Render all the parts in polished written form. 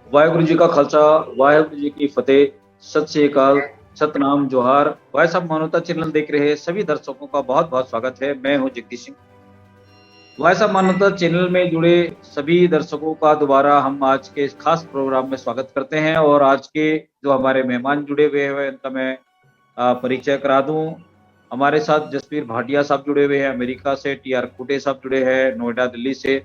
वाਹਿਗुरु जी का खालसा, वाहिगुरु जी की फतेह। सत श्री अकाल, सतनाम जोहार। भाई साहब, मानवता चैनल देख रहे सभी दर्शकों का बहुत बहुत स्वागत है। मैं हूं जगदीश सिंह। भाई साहब, मानवता चैनल में जुड़े सभी दर्शकों का दोबारा हम आज के इस खास प्रोग्राम में स्वागत करते हैं। और आज के जो हमारे मेहमान जुड़े हुए हैं उनका मैं परिचय करा दूं। हमारे साथ जसवीर भाटिया साहब जुड़े हुए हैं अमेरिका से, TR खूटे साहब जुड़े हैं नोएडा दिल्ली से,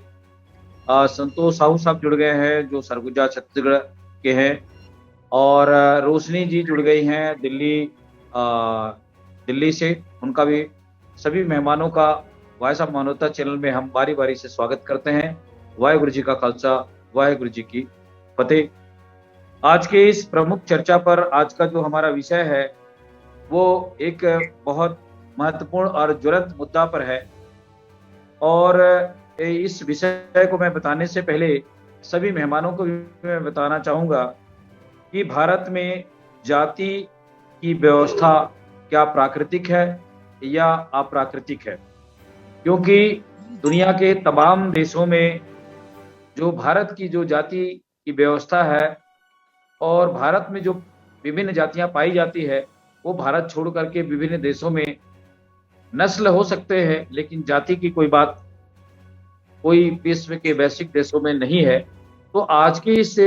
संतोष साहू साहब जुड़ गए हैं जो सरगुजा छत्तीसगढ़ के हैं, और रोशनी जी जुड़ गई हैं दिल्ली से। उनका भी, सभी मेहमानों का वॉइस ऑफ मानवता चैनल में हम बारी बारी से स्वागत करते हैं। वाहिगुरु जी का खालसा, वाहिगुरु जी की फतेह। आज के इस प्रमुख चर्चा पर आज का जो हमारा विषय है वो एक बहुत महत्वपूर्ण और ज्वलंत मुद्दा पर है। और इस विषय को मैं बताने से पहले सभी मेहमानों को भी मैं बताना चाहूंगा कि भारत में जाति की व्यवस्था क्या प्राकृतिक है या अप्राकृतिक है। क्योंकि दुनिया के तमाम देशों में जो भारत की जो जाति की व्यवस्था है और भारत में जो विभिन्न जातियां पाई जाती है, वो भारत छोड़ करके विभिन्न देशों में नस्ल हो सकते हैं, लेकिन जाति की कोई बात कोई विश्व के वैश्विक देशों में नहीं है। तो आज की इस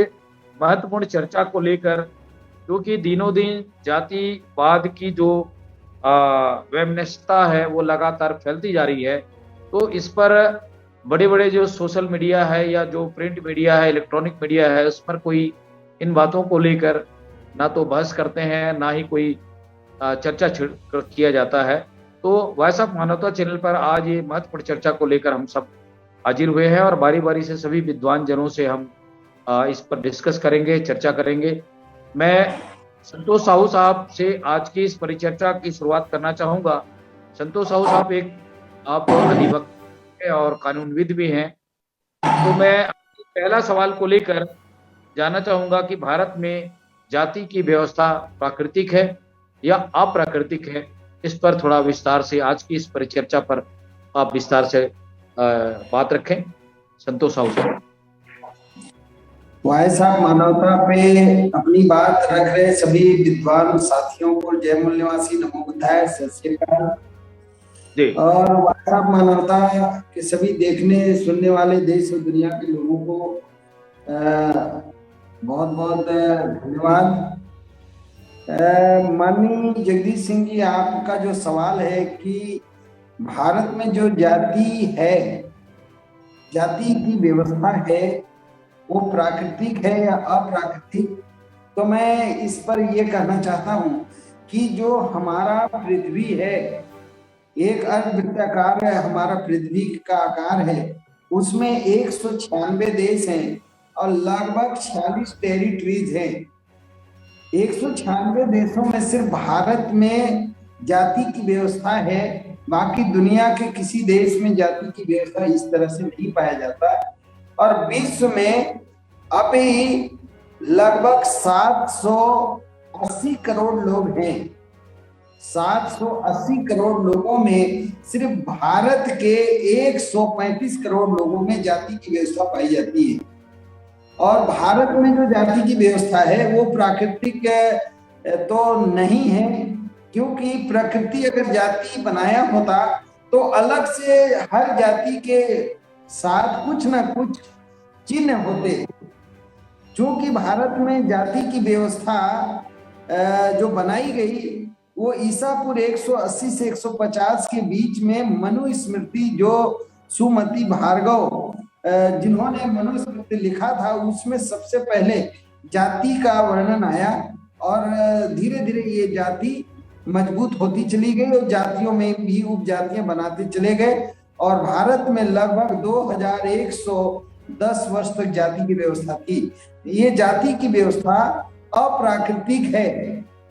महत्वपूर्ण चर्चा को लेकर, क्योंकि दिनों दिन जातिवाद की जो वैमनस्यता है वो लगातार फैलती जा रही है, तो इस पर बड़े बड़े जो सोशल मीडिया है या जो प्रिंट मीडिया है, इलेक्ट्रॉनिक मीडिया है, उस पर कोई इन बातों को लेकर ना तो बहस करते हैं, ना ही कोई चर्चा किया जाता है। तो वॉइस ऑफ मानवता चैनल पर आज ये महत्वपूर्ण चर्चा को लेकर हम सब हाजिर हुए हैं और बारी बारी से सभी विद्वान जनों से हम इस पर डिस्कस करेंगे, चर्चा करेंगे। मैं संतोष साहू साहब से आज की इस परिचर्चा की शुरुआत करना चाहूंगा। संतोष साहू साहब, आप अधिवक्ता हैं और कानूनविद भी हैं। तो मैं पहला सवाल को लेकर जानना चाहूंगा कि भारत में जाति की व्यवस्था प्राकृतिक है या अप्राकृतिक है। इस पर थोड़ा विस्तार से आज की इस परिचर्चा पर आप विस्तार से बात रखें। संतोष साहू साहब। वॉइस ऑफ मानवता पे अपनी बात रख रहे सभी विद्वान साथियों को जय मूल्यवासी, नमो बुद्धाय, सत श्री अकाल। और वॉइस ऑफ मानवता के सभी देखने सुनने वाले देश और दुनिया के लोगों को बहुत बहुत धन्यवाद। माननीय जगदीश सिंह जी, आपका जो सवाल है कि भारत में जो जाति है, जाति की व्यवस्था है, वो प्राकृतिक है या अप्राकृतिक, तो मैं इस पर ये कहना चाहता हूं कि जो हमारा पृथ्वी है, एक अर्धवृत्ताकार है हमारा पृथ्वी का आकार है, उसमें 196 देश हैं और लगभग 46 टेरिटरीज हैं। 196 देशों में सिर्फ भारत में जाति की व्यवस्था है, बाकी दुनिया के किसी देश में जाति की व्यवस्था इस तरह से नहीं पाया जाता। और विश्व में अभी लगभग 780 करोड़ लोग हैं। 780 करोड़ लोगों में सिर्फ भारत के 135 करोड़ लोगों में जाति की व्यवस्था पाई जाती है। और भारत में जो जाति की व्यवस्था है वो प्राकृतिक तो नहीं है, क्योंकि प्रकृति अगर जाति बनाया होता तो अलग से हर जाति के साथ कुछ ना कुछ चिन्ह होते। चूंकि भारत में जाति की व्यवस्था जो बनाई गई वो ईसापुर 180 से 150 के बीच में मनुस्मृति, जो सुमति भार्गव जिन्होंने मनुस्मृति लिखा था, उसमें सबसे पहले जाति का वर्णन आया और धीरे धीरे ये जाति मजबूत होती चली गई और जातियों में भी उपजातियां बनाते चले गए। और भारत में लगभग 2110 वर्ष तक जाति की व्यवस्था थी। ये जाति की व्यवस्था अप्राकृतिक है,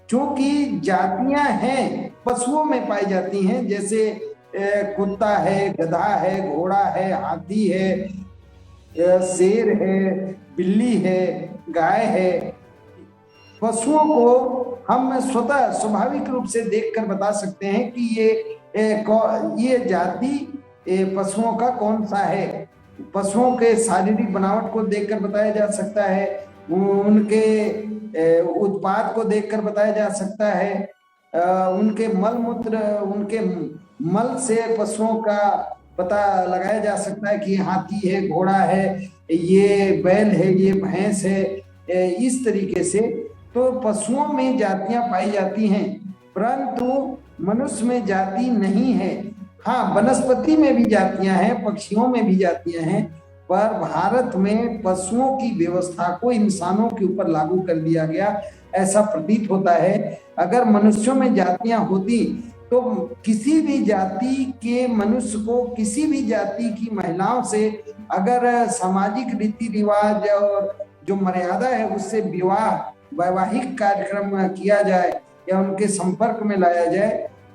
क्योंकि जातियां हैं पशुओं में पाई जाती हैं, जैसे कुत्ता है, गधा है, घोड़ा है, हाथी है, शेर है, बिल्ली है, गाय है। पशुओं को हम स्वतः स्वाभाविक रूप से देखकर बता सकते हैं कि ये जाति पशुओं का कौन सा है। पशुओं के शारीरिक बनावट को देखकर बताया जा सकता है, उनके उत्पाद को देखकर बताया जा सकता है, उनके मल मूत्र, उनके मल से पशुओं का पता लगाया जा सकता है कि हाथी है, घोड़ा है, ये बैल है, ये भैंस है। इस तरीके से तो पशुओं में जातियां पाई जाती हैं, परंतु मनुष्य में जाति नहीं है। हाँ, वनस्पति में भी जातियां हैं, पक्षियों में भी जातियां हैं, पर भारत में पशुओं की व्यवस्था को इंसानों के ऊपर लागू कर दिया गया, ऐसा प्रतीत होता है। अगर मनुष्यों में जातियां होती तो किसी भी जाति के मनुष्य को, किसी भी जाति की महिलाओं से अगर सामाजिक रीति रिवाज और जो मर्यादा है उससे विवाह, वैवाहिक कार्यक्रम किया जाए या उनके संपर्क में लाया जाए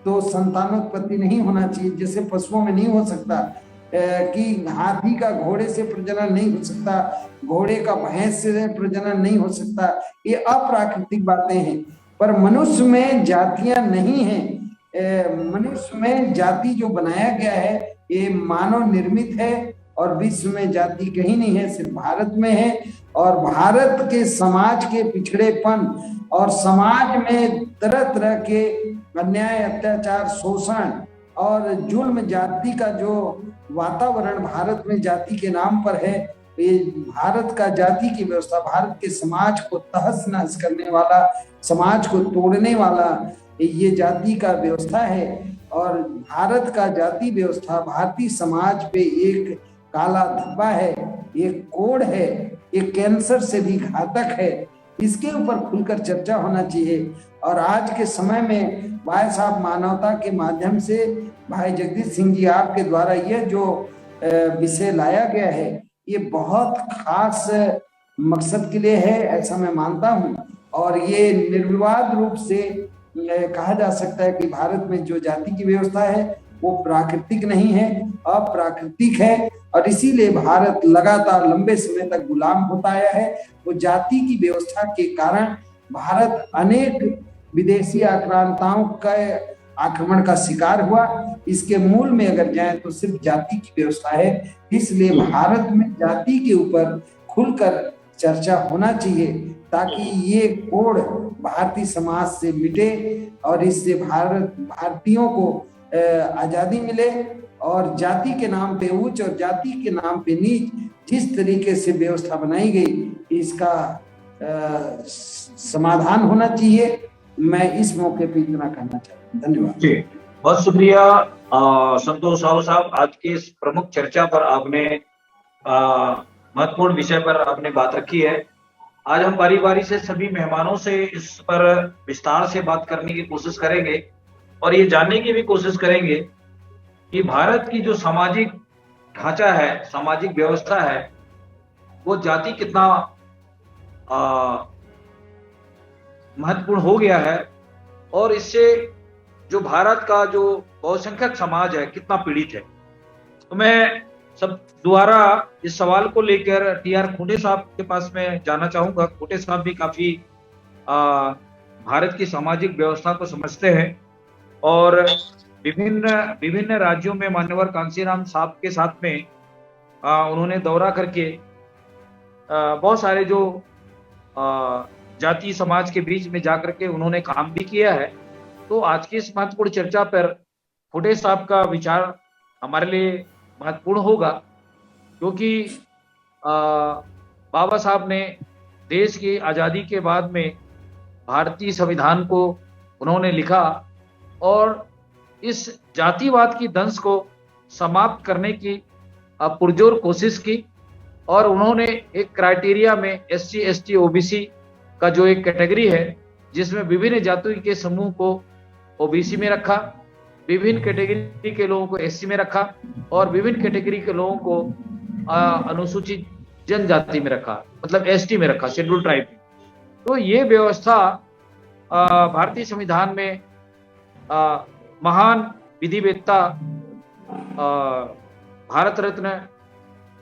तो संतानोत्पत्ति नहीं होना चाहिए। जैसे पशुओं में नहीं हो सकता कि हाथी का घोड़े से प्रजनन नहीं हो सकता, घोड़े का भैंस से प्रजनन नहीं हो सकता, ये अप्राकृतिक बातें हैं। पर मनुष्य में जातियां नहीं हैं। मनुष्य में जाति जो बनाया गया है ये मानव निर्मित है और विश्व में जाति कहीं नहीं है, सिर्फ भारत में है। और भारत के समाज के पिछड़ेपन और समाज में तरह तरह के अन्याय, अत्याचार, शोषण और जुल्म जाति का जो वातावरण भारत में जाति के नाम पर है, ये भारत का जाति की व्यवस्था, भारत के समाज को तहस नहस करने वाला, समाज को तोड़ने वाला ये जाति का व्यवस्था है। और भारत का जाति व्यवस्था भारतीय समाज पे एक काला धब्बा है, एक कोड़ है, एक कैंसर से भी घातक है। इसके ऊपर खुलकर चर्चा होना चाहिए। और आज के समय में भाई साहब, मानवता के माध्यम से भाई जगदीश सिंह जी आपके द्वारा यह जो विषय लाया गया है ये बहुत खास मकसद के लिए है, ऐसा मैं मानता हूं। और ये निर्विवाद रूप से कहा जा सकता है कि भारत में जो जाति की व्यवस्था है वो प्राकृतिक नहीं है, अप्राकृतिक है। और इसीलिए भारत लगातार लंबे समय तक गुलाम होता आया है। वो जाति की व्यवस्था के कारण भारत अनेक विदेशी आक्रांताओं का आक्रमण का शिकार हुआ। इसके मूल में अगर जाए तो सिर्फ जाति की व्यवस्था है। इसलिए भारत में जाति के ऊपर खुलकर चर्चा होना चाहिए ताकि ये कोड भारतीय समाज से मिटे और इससे भारतीयों को आजादी मिले। और जाति के नाम पे उच्च और जाति के नाम पे नीच जिस तरीके से व्यवस्था बनाई गई, इसका समाधान होना चाहिए। मैं इस मौके पे इतना कहना चाहता हूँ। धन्यवाद जी, बहुत शुक्रिया संतोष साहू साहब। आज की इस प्रमुख चर्चा पर आपने महत्वपूर्ण विषय पर आपने बात रखी है। आज हम बारी बारी से सभी मेहमानों से इस पर विस्तार से बात करने की कोशिश करेंगे और ये जानने की भी कोशिश करेंगे कि भारत की जो सामाजिक ढांचा है, सामाजिक व्यवस्था है, वो जाति कितना महत्वपूर्ण हो गया है और इससे जो भारत का जो बहुसंख्यक समाज है कितना पीड़ित है। तो मैं सब दोबारा इस सवाल को लेकर टी.आर. खूंटे साहब के पास में जाना चाहूंगा। खूंटे साहब भी काफी भारत की सामाजिक व्यवस्था को समझते हैं और विभिन्न राज्यों में मान्यवर कांसीराम साहब के साथ में उन्होंने दौरा करके बहुत सारे जो जाति समाज के बीच में जाकर के उन्होंने काम भी किया है। तो आज की इस महत्वपूर्ण चर्चा पर खूंटे साहब का विचार हमारे लिए महत्वपूर्ण होगा, क्योंकि बाबा साहब ने देश की आज़ादी के बाद में भारतीय संविधान को उन्होंने लिखा और इस जातिवाद की दंश को समाप्त करने की पुरजोर कोशिश की। और उन्होंने एक क्राइटेरिया में SC, ST, OBC का जो एक कैटेगरी है जिसमें विभिन्न जातियों के समूह को OBC में रखा, विभिन्न कैटेगरी के लोगों को SC में रखा और विभिन्न कैटेगरी के लोगों को अनुसूचित जनजाति में रखा, मतलब ST में रखा, शेड्यूल ट्राइब में। तो ये व्यवस्था भारतीय संविधान में महान विधिवेत्ता भारत रत्न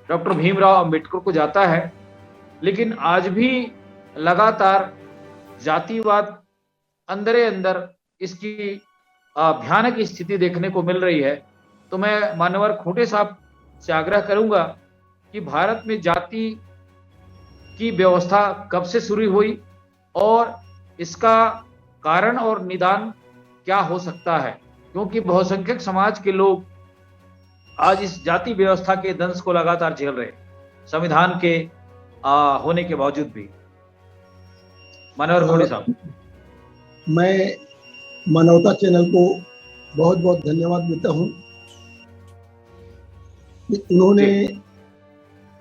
डॉक्टर भीमराव अंबेडकर को जाता है, लेकिन आज भी लगातार जातिवाद अंदरे अंदर इसकी भयानक स्थिति देखने को मिल रही है। तो मैं मान्यवर खूंटे साहब से आग्रह करूंगा कि भारत में जाति की व्यवस्था कब से शुरू हुई और इसका कारण और निदान क्या हो सकता है, क्योंकि बहुसंख्यक समाज के लोग आज इस जाति व्यवस्था के दंश को लगातार झेल रहे हैं, संविधान के होने के बावजूद भी। मनोहर कोड़ी साहब, मैं मानवता चैनल को बहुत बहुत धन्यवाद देता हूं कि उन्होंने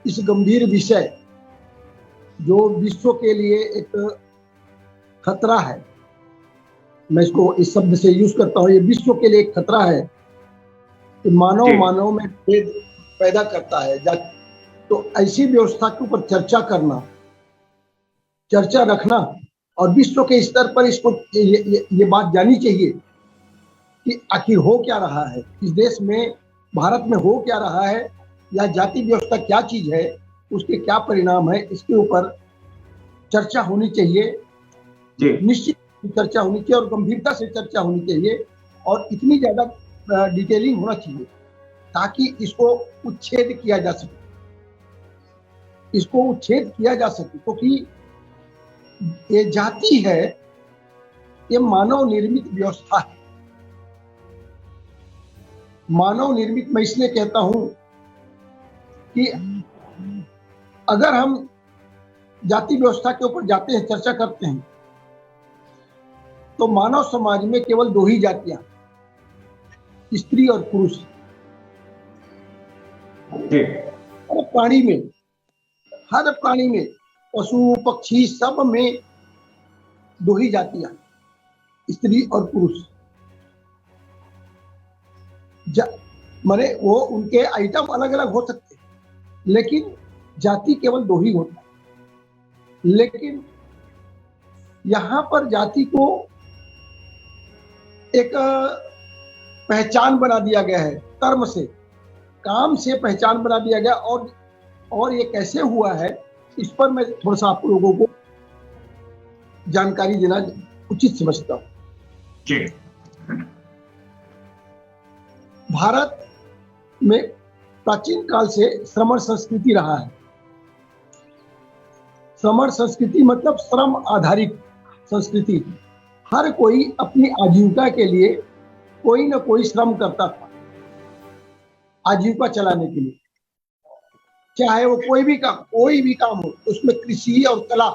इस गंभीर विषय जो विश्व के लिए एक खतरा है, मैं इसको इस शब्द से यूज करता हूं, ये विश्व के लिए एक खतरा है कि मानव में भेद पैदा करता है, तो ऐसी व्यवस्था के ऊपर चर्चा करना, चर्चा रखना और विश्व के स्तर पर इसको ये बात जानी चाहिए कि आखिर हो क्या रहा है इस देश में, भारत में हो क्या रहा है, या जाति व्यवस्था क्या चीज है, उसके क्या परिणाम है, इसके ऊपर चर्चा होनी चाहिए, निश्चित चर्चा होनी चाहिए और गंभीरता से चर्चा होनी चाहिए और इतनी ज्यादा डिटेलिंग होना चाहिए ताकि इसको उच्छेद किया जा सके, इसको उच्छेद किया जा सके, क्योंकि ये जाति है, ये मानव निर्मित व्यवस्था है। मानव निर्मित मैं इसलिए कहता हूं कि अगर हम जाति व्यवस्था के ऊपर जाते हैं, चर्चा करते हैं, तो मानव समाज में केवल दो ही जातियां, स्त्री और पुरुष। हर प्राणी में पशु पक्षी सब में दो ही जातियां, स्त्री और पुरुष। माने वो उनके आइटम अलग अलग हो सकते हैं, लेकिन जाति केवल दो ही होता है। लेकिन यहां पर जाति को एक पहचान बना दिया गया है, कर्म से, काम से पहचान बना दिया गया। और ये कैसे हुआ है, इस पर मैं थोड़ा सा आप लोगों को जानकारी देना उचित समझता हूं। जी। भारत में प्राचीन काल से श्रमण संस्कृति रहा है। श्रमण संस्कृति मतलब श्रम आधारित संस्कृति। हर कोई अपनी आजीविका के लिए कोई ना कोई श्रम करता था आजीविका चलाने के लिए, चाहे वो कोई भी काम हो। उसमें कृषि और कला,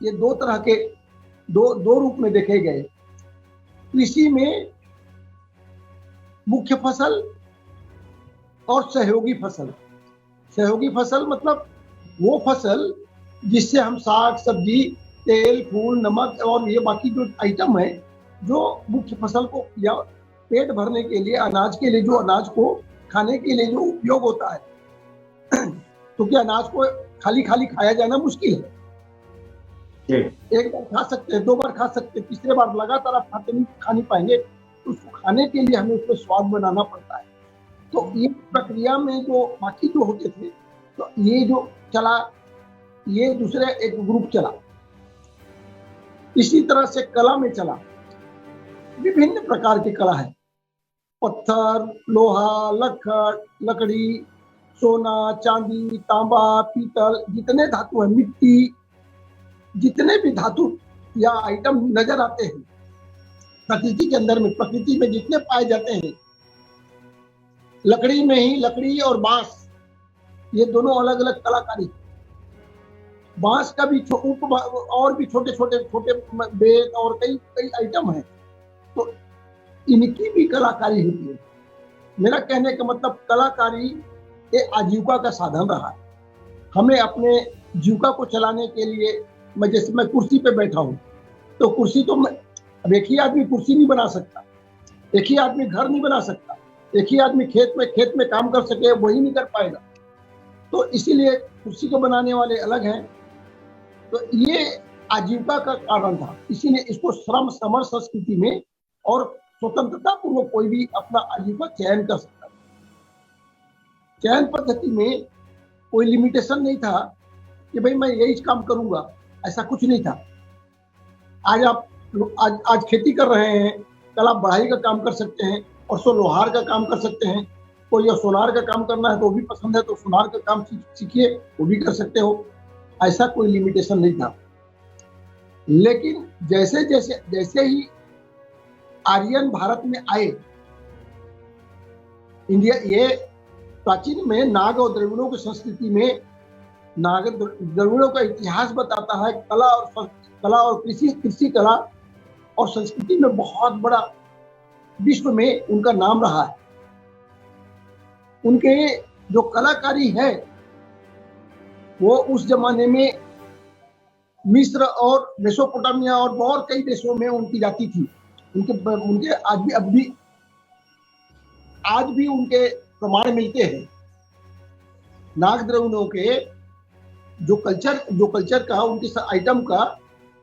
ये दो तरह के दो रूप में देखे गए। कृषि में मुख्य फसल और सहयोगी फसल। सहयोगी फसल मतलब वो फसल जिससे हम साग सब्जी, तेल, फूल, नमक और ये बाकी जो आइटम है, जो मुख्य फसल को या पेट भरने के लिए, अनाज के लिए, जो अनाज को खाने के लिए जो उपयोग होता है, तो क्या अनाज को खाली खाया जाना मुश्किल है। एक बार खा सकते हैं, दो बार खा सकते हैं, तीसरे बार लगातार आप खा नहीं पाएंगे। तो उसको खाने के लिए हमें उसमें स्वाद बनाना पड़ता है। तो ये प्रक्रिया में जो बाकी जो होते थे, तो ये जो चला, ये दूसरे एक ग्रुप चला। इसी तरह से कला में चला, विभिन्न प्रकार की कला है। पत्थर, लोहा, लकड़ी, सोना, चांदी, तांबा, पीतल, जितने धातु है, मिट्टी, जितने भी धातु या आइटम नजर आते हैं प्रकृति के अंदर में, प्रकृति में जितने पाए जाते हैं, लकड़ी में ही लकड़ी और बांस, ये दोनों अलग अलग कलाकारी। बांस का भी और भी छोटे बेत और कई आइटम हैं, तो इनकी भी कलाकारी होती है। मेरा कहने का मतलब कलाकारी ये आजीविका का साधन रहा है। हमें अपने जीविका को चलाने के लिए, मैं कुर्सी पे बैठा हूँ, तो कुर्सी तो अब एक ही आदमी कुर्सी नहीं बना सकता, एक ही आदमी घर नहीं बना सकता, एक ही आदमी खेत में काम कर सके वही नहीं कर पाएगा। तो इसीलिए कुर्सी को बनाने वाले अलग हैं। तो ये आजीविका का कारण था, इसीलिए इसको श्रम समर संस्कृति में और स्वतंत्रता पूर्वक कोई भी अपना आजीविका चयन कर सकता। चयन पद्धति में कोई लिमिटेशन नहीं था कि भाई मैं यही काम करूंगा, ऐसा कुछ नहीं था। आज खेती कर रहे हैं, कल आप बढ़ाई का काम कर सकते हैं, परसों लोहार का काम कर सकते हैं। कोई सोनार का काम करना है तो वो भी पसंद है तो सोनार का काम सीखिए, वो भी कर सकते हो। ऐसा कोई लिमिटेशन नहीं था। लेकिन जैसे जैसे जैसे ही आर्यन भारत में आए, इंडिया, ये प्राचीन में नाग और द्रविड़ों की संस्कृति में, नाग द्रविड़ों का इतिहास बताता है कला और कृषि कला और संस्कृति में बहुत बड़ा विश्व में उनका नाम रहा है। उनके जो कलाकारी है वो उस जमाने में मिस्र और मेसोपोटामिया और बहुत कई देशों में उनकी जाती थी। उनके आज भी उनके प्रमाण मिलते हैं। नाग द्रविड़ों के जो कल्चर का, उनके आइटम का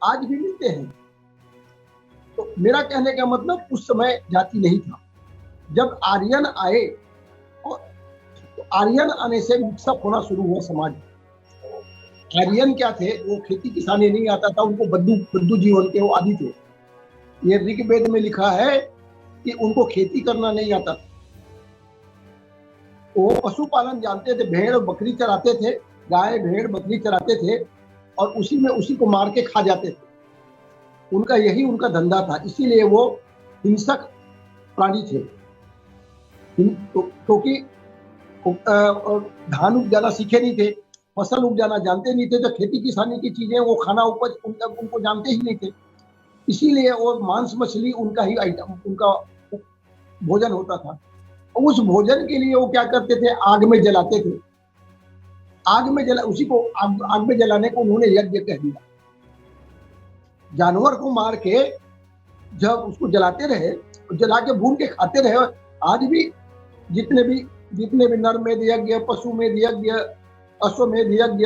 आज भी मिलते हैं। तो मेरा कहने का मतलब उस समय जाति नहीं था। जब आर्यन आए, और तो आर्यन आने से मिक्सअप होना शुरू हुआ समाज। आर्यन क्या थे? वो खेती किसानी नहीं आता था उनको, बद्दू जीवन के वो आदि थे। ये ऋग्वेद में लिखा है कि उनको खेती करना नहीं आता था। वो पशुपालन जानते थे, भेड़ बकरी चराते थे, गाय भेड़ बकरी चराते थे और उसी को मार के खा जाते थे। यही उनका धंधा था। इसीलिए वो हिंसक प्राणी थे। क्योंकि धान उपजाना सीखे नहीं थे, फसल उपजाना जानते नहीं थे, तो खेती किसानी की चीजें वो खाना उपज उनको जानते ही नहीं थे। इसीलिए वो मांस मछली उनका ही आइटम, उनका भोजन होता था। उस भोजन के लिए वो क्या करते थे? आग में जलाते थे। आग में जलाने को उन्होंने यज्ञ कह दिया। जानवर को मार के जब उसको जलाते रहे, जला के भून के खाते रहे। आज भी जितने भी नरमेध यज्ञ, पशुमेध यज्ञ, अश्वमेध यज्ञ,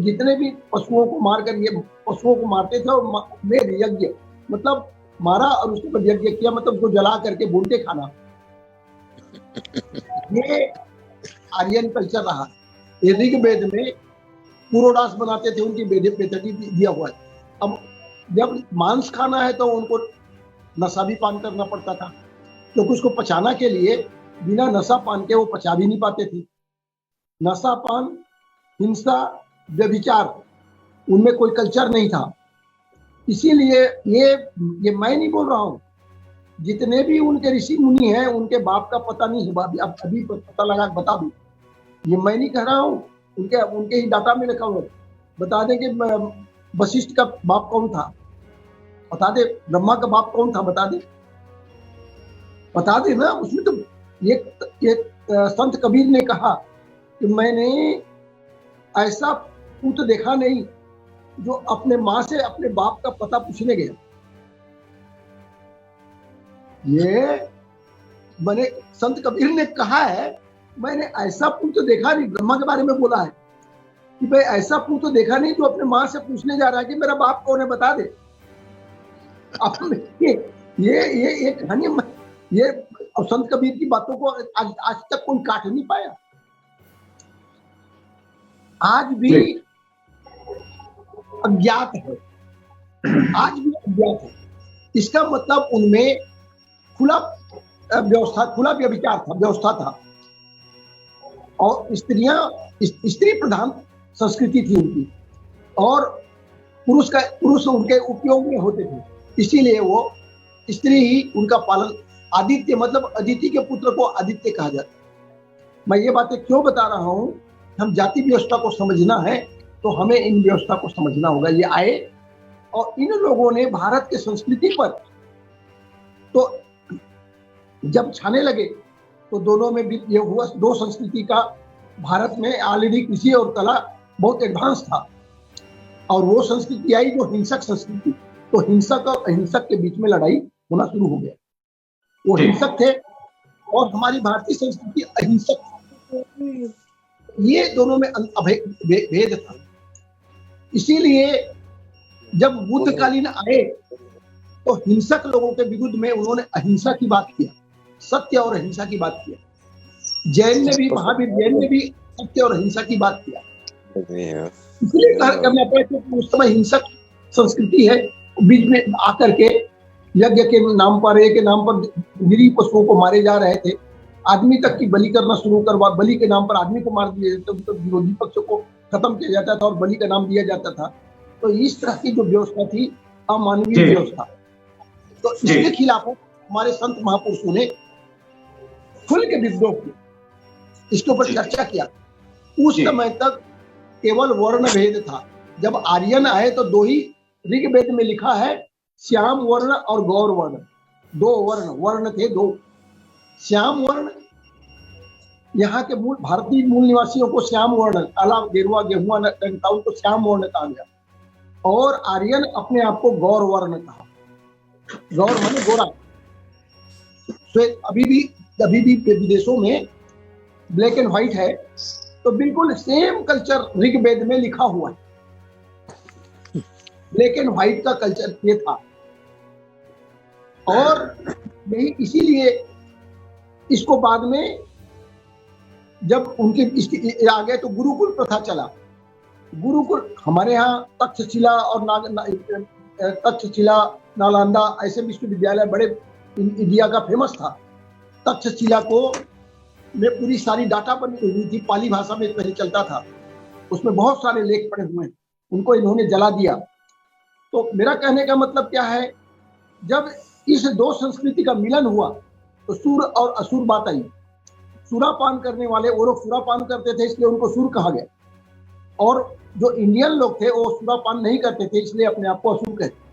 जितने भी पशुओं को मारते थे, और मेध यज्ञ मतलब मारा और उसके बाद यज्ञ किया, मतलब जो जला करके भून के खाना। ये आर्यन कल्चर रहा। ये ऋग्वेद में पुरोडास बनाते थे, उनकी बेतटी दिया हुआ है। अब जब मांस खाना है तो उनको नशा भी पान करना पड़ता था, क्योंकि उसको पचाना के लिए बिना नशा पान के वो पचा भी नहीं पाते थे। नशा पान, हिंसा, व्यभिचार, उनमें कोई कल्चर नहीं था। इसीलिए ये मैं नहीं बोल रहा हूँ, जितने भी उनके ऋषि मुनि हैं उनके बाप का पता नहीं है। अभी पता लगा बता दूं, ये मैं नहीं कह रहा हूँ, उनके ही डाटा में लिखा हुआ। बता दें कि वशिष्ठ का बाप कौन था, बता दे। ब्रह्मा का बाप कौन था, बता दे ना। उसमें तो एक संत कबीर ने कहा कि मैंने ऐसा पुत्र देखा नहीं जो अपने माँ से अपने बाप का पता पूछने गया। ये मैंने संत कबीर ने कहा है, मैंने ऐसा पुत्र देखा नहीं। ब्रह्मा के बारे में बोला है कि भाई ऐसा पुत्र देखा नहीं जो अपने माँ से पूछने जा रहा है कि मेरा बाप कौन है, बता दे। ये कहानी, ये संत कबीर की बातों को आज तक कोई काट नहीं पाया। आज भी अज्ञात है, आज भी अज्ञात है। इसका मतलब उनमें खुला व्यवस्था था और स्त्री प्रधान संस्कृति थी उनकी, और पुरुष उनके उपयोग में होते थे। इसीलिए वो स्त्री ही उनका पालन, आदित्य मतलब अदिति के पुत्र को आदित्य कहा जाता। मैं ये बातें क्यों बता रहा हूँ? हम जाति व्यवस्था को समझना है तो हमें इन व्यवस्था को समझना होगा। ये आए और इन लोगों ने भारत के संस्कृति पर तो जब छाने लगे तो दोनों में भी ये हुआ, दो संस्कृति का। भारत में ऑलरेडी कृषि और कला बहुत एडवांस था, और वो संस्कृति आई जो हिंसक संस्कृति। तो हिंसक और अहिंसक के बीच में लड़ाई होना शुरू हो गया। वो हिंसक थे और हमारी भारतीय संस्कृति अहिंसक थी। ये दोनों में भेद था। इसीलिए जब बुद्धकालीन आए तो हिंसक लोगों के विरुद्ध में उन्होंने अहिंसा की बात किया, सत्य और अहिंसा की बात किया। महावीर जैन ने भी सत्य और अहिंसा की बात किया। इसलिए करना पड़े क्योंकि उस समय हिंसक संस्कृति है, बीच में आकर के यज्ञ के नाम पर, के नाम पर निरीह पशुओं को मारे जा रहे थे। आदमी तक की बलि करना शुरू करवा, बलि के नाम पर आदमी को मार दिए तो विरोधी पक्ष को खत्म किया जाता था और बलि का नाम दिया जाता था। तो इस तरह की जो व्यवस्था थी, अमानवीय जी। व्यवस्था, तो इसके खिलाफ हमारे संत महापुरुषों ने खुल के विद्रोह किया, इसके ऊपर जी। चर्चा किया। उस जी। समय तक केवल वर्ण भेद था। जब आर्यन आए तो दो ही, ऋग्वेद में लिखा है श्याम वर्ण और गौर वर्ण, दो वर्ण थे, दो। श्याम वर्ण यहाँ के मूल भारतीय मूल निवासियों को श्याम वर्ण, काला गेरुआ गेहुआ रंग था, उनको श्याम वर्ण कहा गया। और आर्यन अपने आप को गौर वर्ण कहा। गौर माने गोरा। अभी भी विदेशों में ब्लैक एंड व्हाइट है, तो बिल्कुल सेम कल्चर ऋग्वेद में लिखा हुआ है। ब्लैक एंड व्हाइट का कल्चर ये था। और यही इसीलिए इसको बाद में जब उनके इसके आ गए तो गुरुकुल प्रथा चला। गुरुकुल हमारे यहाँ तक्षशिला और तक्षशिला, नालंदा ऐसे विश्वविद्यालय बड़े इंडिया का फेमस था। तक्षशिला को में पूरी सारी डाटा बनी हुई थी, पाली भाषा में पहले चलता था, उसमें बहुत सारे लेख पड़े हुए हैं, उनको इन्होंने जला दिया। तो मेरा कहने का मतलब क्या है, जब इस दो संस्कृति का मिलन हुआ तो सुर और असुर बात आई। सुरापान करने वाले वो लोग सुरापान करते थे, इसलिए उनको सुर कहा गया। और जो इंडियन लोग थे वो सुरापान नहीं करते थे, इसलिए अपने आप को असुर कहते।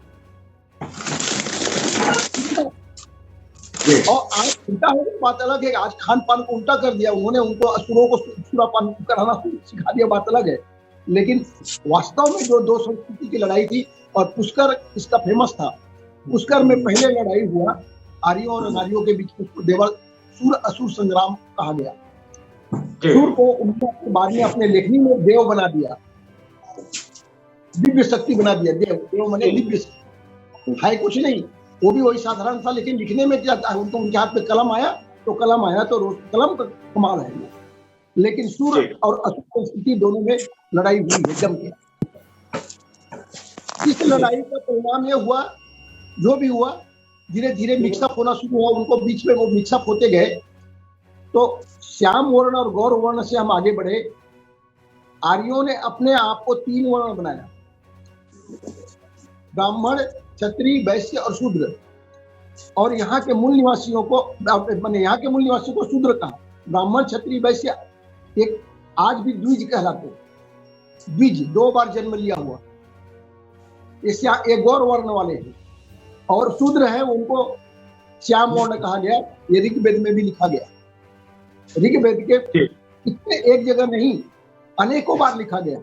और आज उल्टा हो गया, बात अलग है। आज खान पान को उल्टा कर दिया उन्होंने, उनको असुरों को सुरापान कराना सिखा दिया, बात अलग है। लेकिन वास्तव में जो दो संस्कृति की लड़ाई थी, और पुष्कर इसका फेमस था। पुष्कर में पहले लड़ाई हुआ आर्यों और अनार्यों के बीच, उसको देवल सुर असुर संग्राम कहा गया। सुर को उन्होंने बाद में अपने लेखनी में देव बना दिया, दिव्य शक्ति बना दिया। देव माने दिव्य शक्ति है, कुछ नहीं, वो भी वही साधारण था, लेकिन लिखने में क्या था, उनको उनके हाथ में कलम आया तो कलम का कमाल है। लेकिन सुर और असुर संस्कृति दोनों में लड़ाई हुई है, जम के। इस लड़ाई का परिणाम यह हुआ, जो भी हुआ धीरे धीरे मिक्सअप होना शुरू हुआ, उनको बीच में वो मिक्सअप होते गए। तो श्याम वर्ण और गौर वर्ण से हम आगे बढ़े। आर्यों ने अपने आप को 3 वर्ण बनाया, ब्राह्मण, क्षत्रिय, वैश्य और शूद्र। और यहाँ के मूल निवासियों को शूद्र कहा। ब्राह्मण, क्षत्रिय, वैश्य एक आज भी द्विज कहलाते हैं। द्विज 2 बार जन्म लिया हुआ, ये गौर वर्ण वाले हैं। और शूद्र है, उनको श्याम वर्ण कहा गया। ये ऋग्वेद में भी लिखा गया। ऋग्वेद के इतने एक जगह नहीं, अनेकों बार लिखा गया।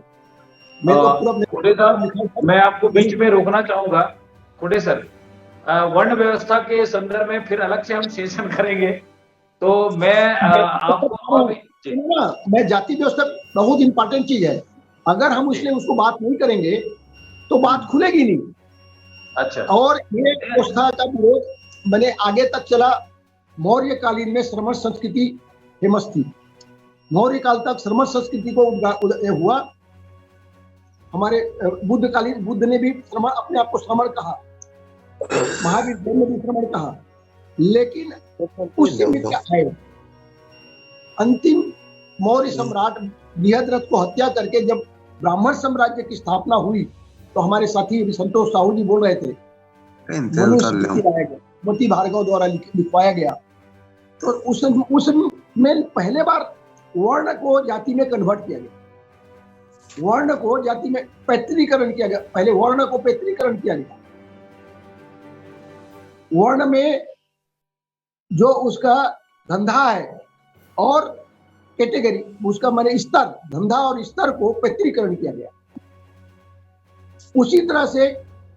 मैं आपको बीच में रोकना चाहूंगा खुड़े सर। वर्ण व्यवस्था के संदर्भ में फिर अलग से हम सेशन करेंगे। तो मैं आपको मैं जाति व्यवस्था बहुत इंपॉर्टेंट चीज है। अगर हम उसको बात नहीं करेंगे तो बात खुलेगी नहीं। अच्छा। और ये व्यवस्था का विरोध मैंने आगे तक चला। मौर्य कालीन में श्रमण संस्कृति फेमस थी। मौर्य काल तक श्रमण संस्कृति को हुआ। हमारे बुद्ध ने भी श्रमण, अपने आप को श्रमण कहा। महावीर ने भी श्रमण कहा। लेकिन उससे में क्या है, अंतिम मौर्य सम्राट बृहद्रथ को हत्या करके जब ब्राह्मण साम्राज्य की स्थापना हुई, तो हमारे साथी संतोष साहू जी बोल रहे थे, मोती भार्गव द्वारा लिखवाया गया। तो उसमें पहले बार वर्ण को जाति में कन्वर्ट किया गया। वर्ण को जाति में पैतृकरण किया गया। पहले वर्ण को पैतृकरण किया गया। वर्ण में जो उसका धंधा है और कैटेगरी, उसका माने स्तर, धंधा और स्तर को पैतृकरण किया गया। उसी तरह से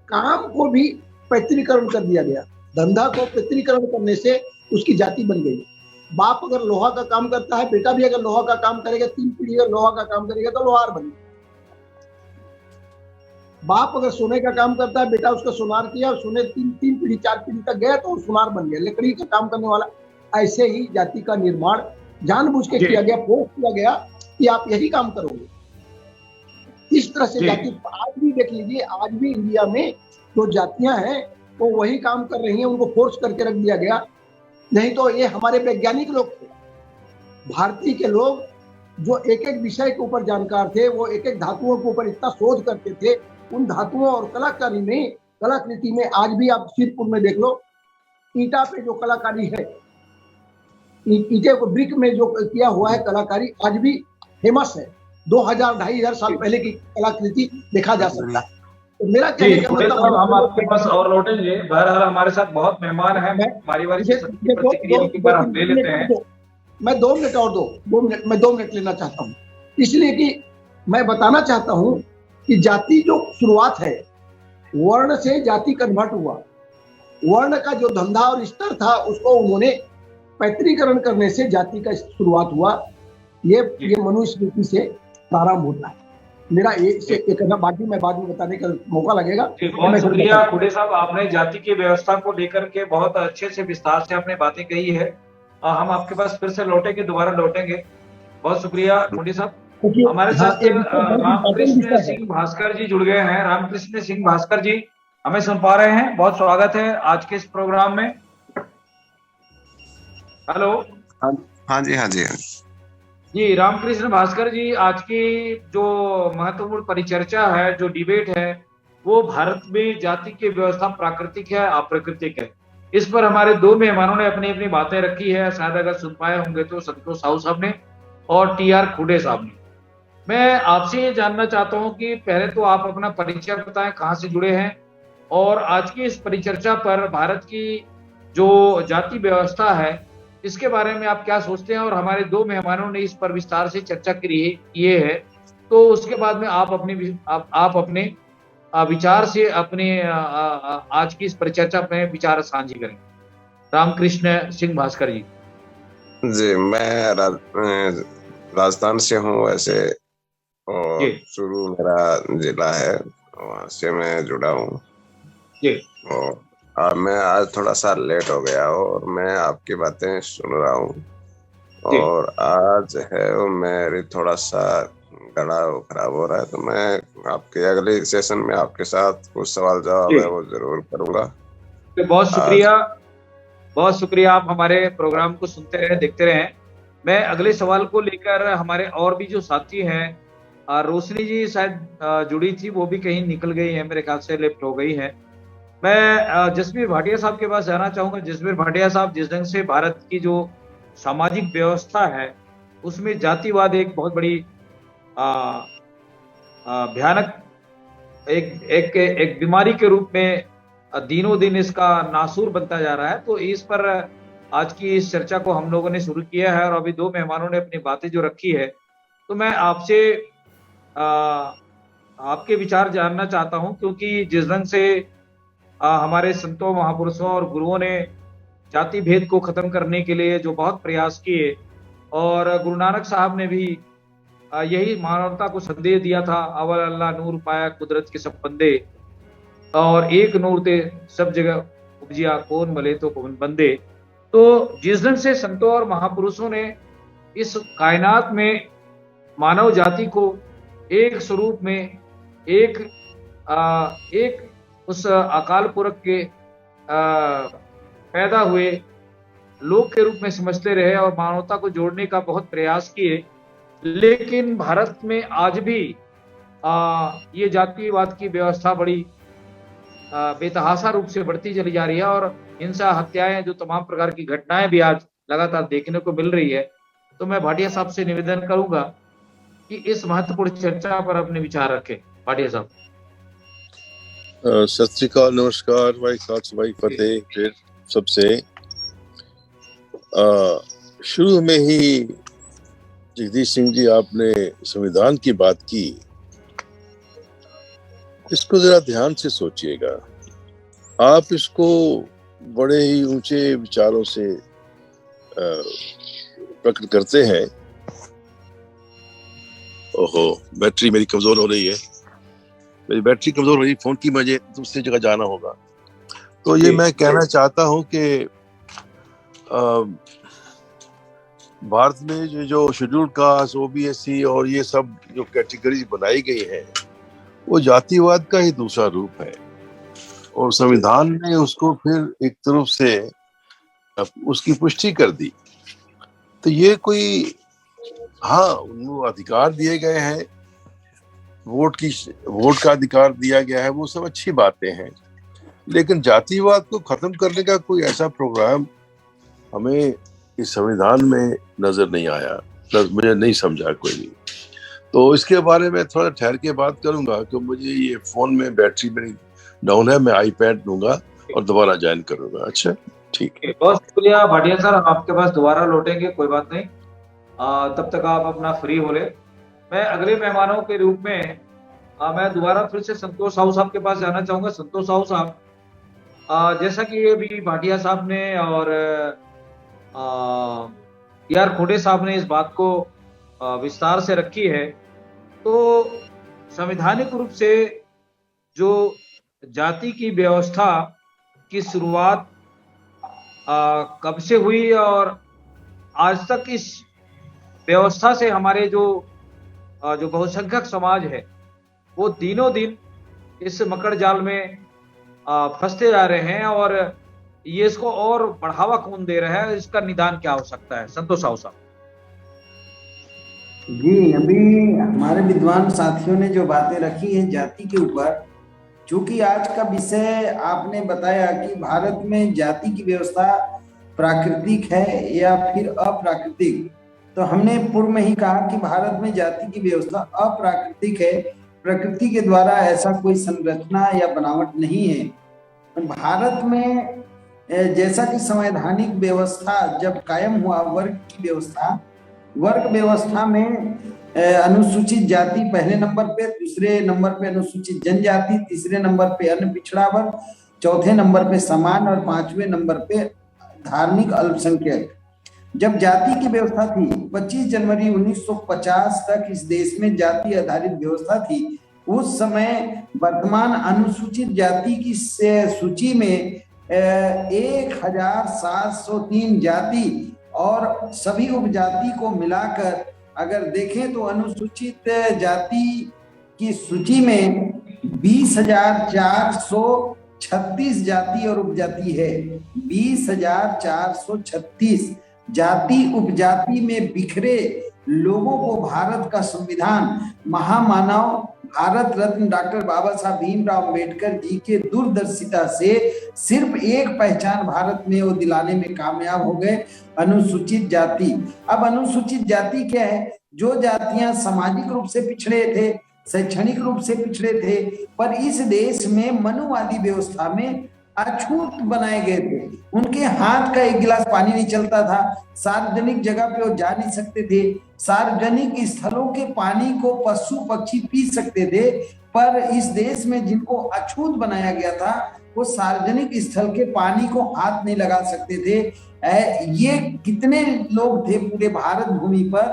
काम को भी पैतृकरण कर दिया गया। धंधा को पैतृकरण करने से उसकी जाति बन गई। बाप अगर लोहा का काम करता है, बेटा भी अगर लोहा का काम करेगा, 3 पीढ़ी अगर लोहा का काम करेगा तो लोहार बनेगा। बाप अगर सोने का काम करता है, बेटा उसका सुनार किया, सोने 3 पीढ़ी 4 पीढ़ी तक गया तो सुनार बन गया, लकड़ी का काम करने वाला। ऐसे ही जाति का निर्माण जानबूझ के किया गया, फोर्स किया गया कि आप यही काम करोगे। इस तरह से जाति आज भी देख लीजिए, आज भी इंडिया में जो जातियां हैं वो वही काम कर रही हैं, उनको फोर्स करके रख दिया गया। नहीं तो ये हमारे वैज्ञानिक लोग थे, भारतीय के लोग जो एक एक विषय के ऊपर जानकार थे, वो एक एक धातुओं के ऊपर इतना शोध करते थे। उन धातुओं और कलाकृति में आज भी आप सिरपुर में देख लो, ईटा पे जो कलाकारी है, ईटे को ब्रिक में जो किया हुआ है कलाकारी, आज भी फेमस है। 2000-2500 साल पहले की कलाकृति देखा जा सकता है। तो मेरा कहने का मतलब, हम आपके पास और लौटेंगे। बहरहाल हमारे साथ बहुत मेहमान हैं, बारी-बारी से सबकी प्रतिक्रिया की बार हम ले लेते हैं। मैं 2 मिनट और 2 मिनट लेना चाहता हूँ, इसलिए कि मैं बताना चाहता हूँ कि जाति जो शुरुआत है, वर्ण से जाति कन्वर्ट हुआ। वर्ण का जो धंधा और स्तर था, उसको उन्होंने पैतृकरण करने से जाति का शुरुआत हुआ। ये मनुस्मृति से प्रारंभ होता है। मेरा एक बाकी मैं बाद में बताने का मौका लगेगा। बहुत शुक्रिया खुड़े साहब, आपने जाति की व्यवस्था को लेकर के बहुत अच्छे से विस्तार से आपने बातें कही है। हम आपके पास फिर से लौटेंगे, दोबारा लौटेंगे। बहुत शुक्रिया खुड़े साहब। हमारे साथ रामकृष्ण सिंह भास्कर जी जुड़ गए हैं। रामकृष्ण सिंह भास्कर जी, हमें सुन पा रहे हैं? बहुत स्वागत है आज के इस प्रोग्राम में। हेलो। हाँ जी जी रामकृष्ण भास्कर जी, आज की जो महत्वपूर्ण परिचर्चा है, जो डिबेट है, वो भारत में जाति की व्यवस्था प्राकृतिक है अप्राकृतिक है। इस पर हमारे 2 मेहमानों ने अपनी अपनी बातें रखी है। शायद अगर सुन पाए होंगे तो संतोष साहू साहब ने और TR खुड़े साहब ने। मैं आपसे ये जानना चाहता हूँ कि पहले तो आप अपना परिचय बताएं, कहाँ से जुड़े हैं, और आज की इस परिचर्चा पर भारत की जो जाति व्यवस्था है, इसके बारे में आप क्या सोचते हैं। और हमारे 2 मेहमानों ने इस पर विस्तार से चर्चा किए है, तो उसके बाद में आप अपने विचार से अपने आज की इस परिचर्चा में विचार साझी करें। रामकृष्ण सिंह भास्कर जी। जी, मैं राजस्थान से हूँ वैसे, और चूरू मेरा जिला है, वहाँ से मैं जुड़ा हूँ। और मैं आज थोड़ा सा लेट हो गया और मैं आपकी बातें सुन रहा हूँ, और आज है वो मेरी थोड़ा सा गला खराब हो रहा है, तो मैं आपके अगले सेशन में आपके साथ कुछ सवाल जवाब है वो जरूर करूँगा। बहुत शुक्रिया। आप हमारे प्रोग्राम को सुनते रहे, देखते रहे। मैं अगले सवाल को लेकर हमारे और भी जो साथी हैं, रोशनी जी शायद जुड़ी थी, वो भी कहीं निकल गई है, मेरे ख्याल से लेफ्ट हो गई है। मैं जसबीर भाटिया साहब के पास जाना चाहूंगा। जसबीर भाटिया साहब, जिस ढंग से भारत की जो सामाजिक व्यवस्था है, उसमें जातिवाद एक बहुत बड़ी भयानक एक बीमारी के रूप में दिनों दिन इसका नासूर बनता जा रहा है। तो इस पर आज की इस चर्चा को हम लोगों ने शुरू किया है, और अभी 2 मेहमानों ने अपनी बातें जो रखी है, तो मैं आपसे आपके विचार जानना चाहता हूं, क्योंकि जिस ढंग से हमारे संतों, महापुरुषों और गुरुओं ने जाति भेद को खत्म करने के लिए जो बहुत प्रयास किए, और गुरु नानक साहब ने भी यही मानवता को संदेश दिया था, अवल अल्लाह नूर पाया कुदरत के सब बंदे, और एक नूर ते सब जगह उपजिया, कौन मले तो कौन बंदे। तो जिस ढंग से संतों और महापुरुषों ने इस कायनात में मानव जाति को एक स्वरूप में, एक उस अकाल पुरख के पैदा हुए लोग के रूप में समझते रहे, और मानवता को जोड़ने का बहुत प्रयास किए, लेकिन भारत में आज भी ये जातिवाद की व्यवस्था बड़ी बेतहाशा रूप से बढ़ती चली जा रही है, और हिंसा, हत्याएं, जो तमाम प्रकार की घटनाएं भी आज लगातार देखने को मिल रही है। तो मैं भाटिया साहब से निवेदन करूंगा कि इस महत्वपूर्ण चर्चा पर अपने विचार रखें। भाटिया साहब। सत श्री अकाल, नमस्कार, भाई खालसा, भाई फतेह। फिर सबसे शुरू में ही जगदीश सिंह जी, आपने संविधान की बात की, इसको जरा ध्यान से सोचिएगा। आप इसको बड़े ही ऊंचे विचारों से प्रकट करते हैं। ओहो, बैटरी मेरी कमजोर हो रही है, मेरी बैटरी कमजोर हो रही, फोन की, मुझे दूसरी जगह जाना होगा। तो ये मैं कहना चाहता हूं कि भारत में जो शेड्यूल कास्ट, OBC और ये सब जो कैटेगरीज बनाई गई है, वो जातिवाद का ही दूसरा रूप है, और संविधान ने उसको फिर एक तरफ से उसकी पुष्टि कर दी। तो ये कोई हाँ, उनको अधिकार दिए गए हैं, वोट का अधिकार दिया गया है, वो सब अच्छी बातें हैं, लेकिन जातिवाद को खत्म करने का कोई ऐसा प्रोग्राम हमें इस संविधान में नजर नहीं आया, मुझे नहीं समझा कोई भी। तो इसके बारे में थोड़ा ठहर के बात करूंगा, कि मुझे ये फोन में बैटरी मेरी डाउन है, मैं आईपैड लूंगा और दोबारा ज्वाइन करूंगा। अच्छा, ठीक है, बहुत शुक्रिया भाटिया सर, हम आपके पास दोबारा लौटेंगे, कोई बात नहीं। तब तक आप अपना फ्री हो ले। मैं अगले मेहमानों के रूप में मैं दोबारा फिर से संतोष साहू साहब के पास जाना चाहूंगा। संतोष साहू साहब, जैसा कि ये भी भाटिया साहब ने और यार खोटे साहब ने इस बात को विस्तार से रखी है, तो संवैधानिक रूप से जो जाति की व्यवस्था की शुरुआत कब से हुई और आज तक इस व्यवस्था से हमारे जो बहुसंख्यक समाज है वो दिनों दिन इस मकड़ जाल में फंसते जा रहे हैं, और ये इसको और बढ़ावा कौन दे रहा है, इसका निदान क्या हो सकता है? संतोष साहू साहब जी, अभी हमारे विद्वान साथियों ने जो बातें रखी है जाति के ऊपर, चूंकि आज का विषय आपने बताया कि भारत में जाति की व्यवस्था प्राकृतिक है या फिर अप्राकृतिक, तो हमने पूर्व में ही कहा कि भारत में जाति की व्यवस्था अप्राकृतिक है, प्रकृति के द्वारा ऐसा कोई संरचना या बनावट नहीं है। भारत में जैसा कि संवैधानिक व्यवस्था जब कायम हुआ, वर्ग व्यवस्था में अनुसूचित जाति पहले नंबर पे, दूसरे नंबर पे अनुसूचित जनजाति, तीसरे नंबर पे अन्य पिछड़ा वर्ग, चौथे नंबर पे समान और पांचवें नंबर पे धार्मिक अल्पसंख्यक। जब जाति की व्यवस्था थी 25 जनवरी 1950 तक इस देश में जाति आधारित व्यवस्था थी। उस समय वर्तमान अनुसूचित जाति की सूची में 1703 जाति और सभी उपजाति को मिलाकर अगर देखें तो अनुसूचित जाति की सूची में 20,436 जाति और उपजाति है। 20,436 जाति उपजाति में बिखरे लोगों को भारत का संविधान महामानव भारत रत्न डॉक्टर बाबा साहब भीमराव अंबेडकर जी के दूरदर्शिता से सिर्फ एक पहचान भारत में वो दिलाने में कामयाब हो गए, अनुसूचित जाति। अब अनुसूचित जाति क्या है? जो जातियां सामाजिक रूप से पिछड़े थे, शैक्षणिक रूप से पिछड़े थे, पर इस देश में मनुवादी व्यवस्था में अछूत बनाए गए थे। उनके हाथ का एक गिलास पानी नहीं चलता था, सार्वजनिक जगह पे वो जा नहीं सकते थे, सार्वजनिक स्थलों के पानी को पशु पक्षी पी सकते थे, पर इस देश में जिनको अछूत बनाया गया था वो सार्वजनिक स्थल के पानी को हाथ नहीं लगा सकते थे। ये कितने लोग थे पूरे भारत भूमि पर?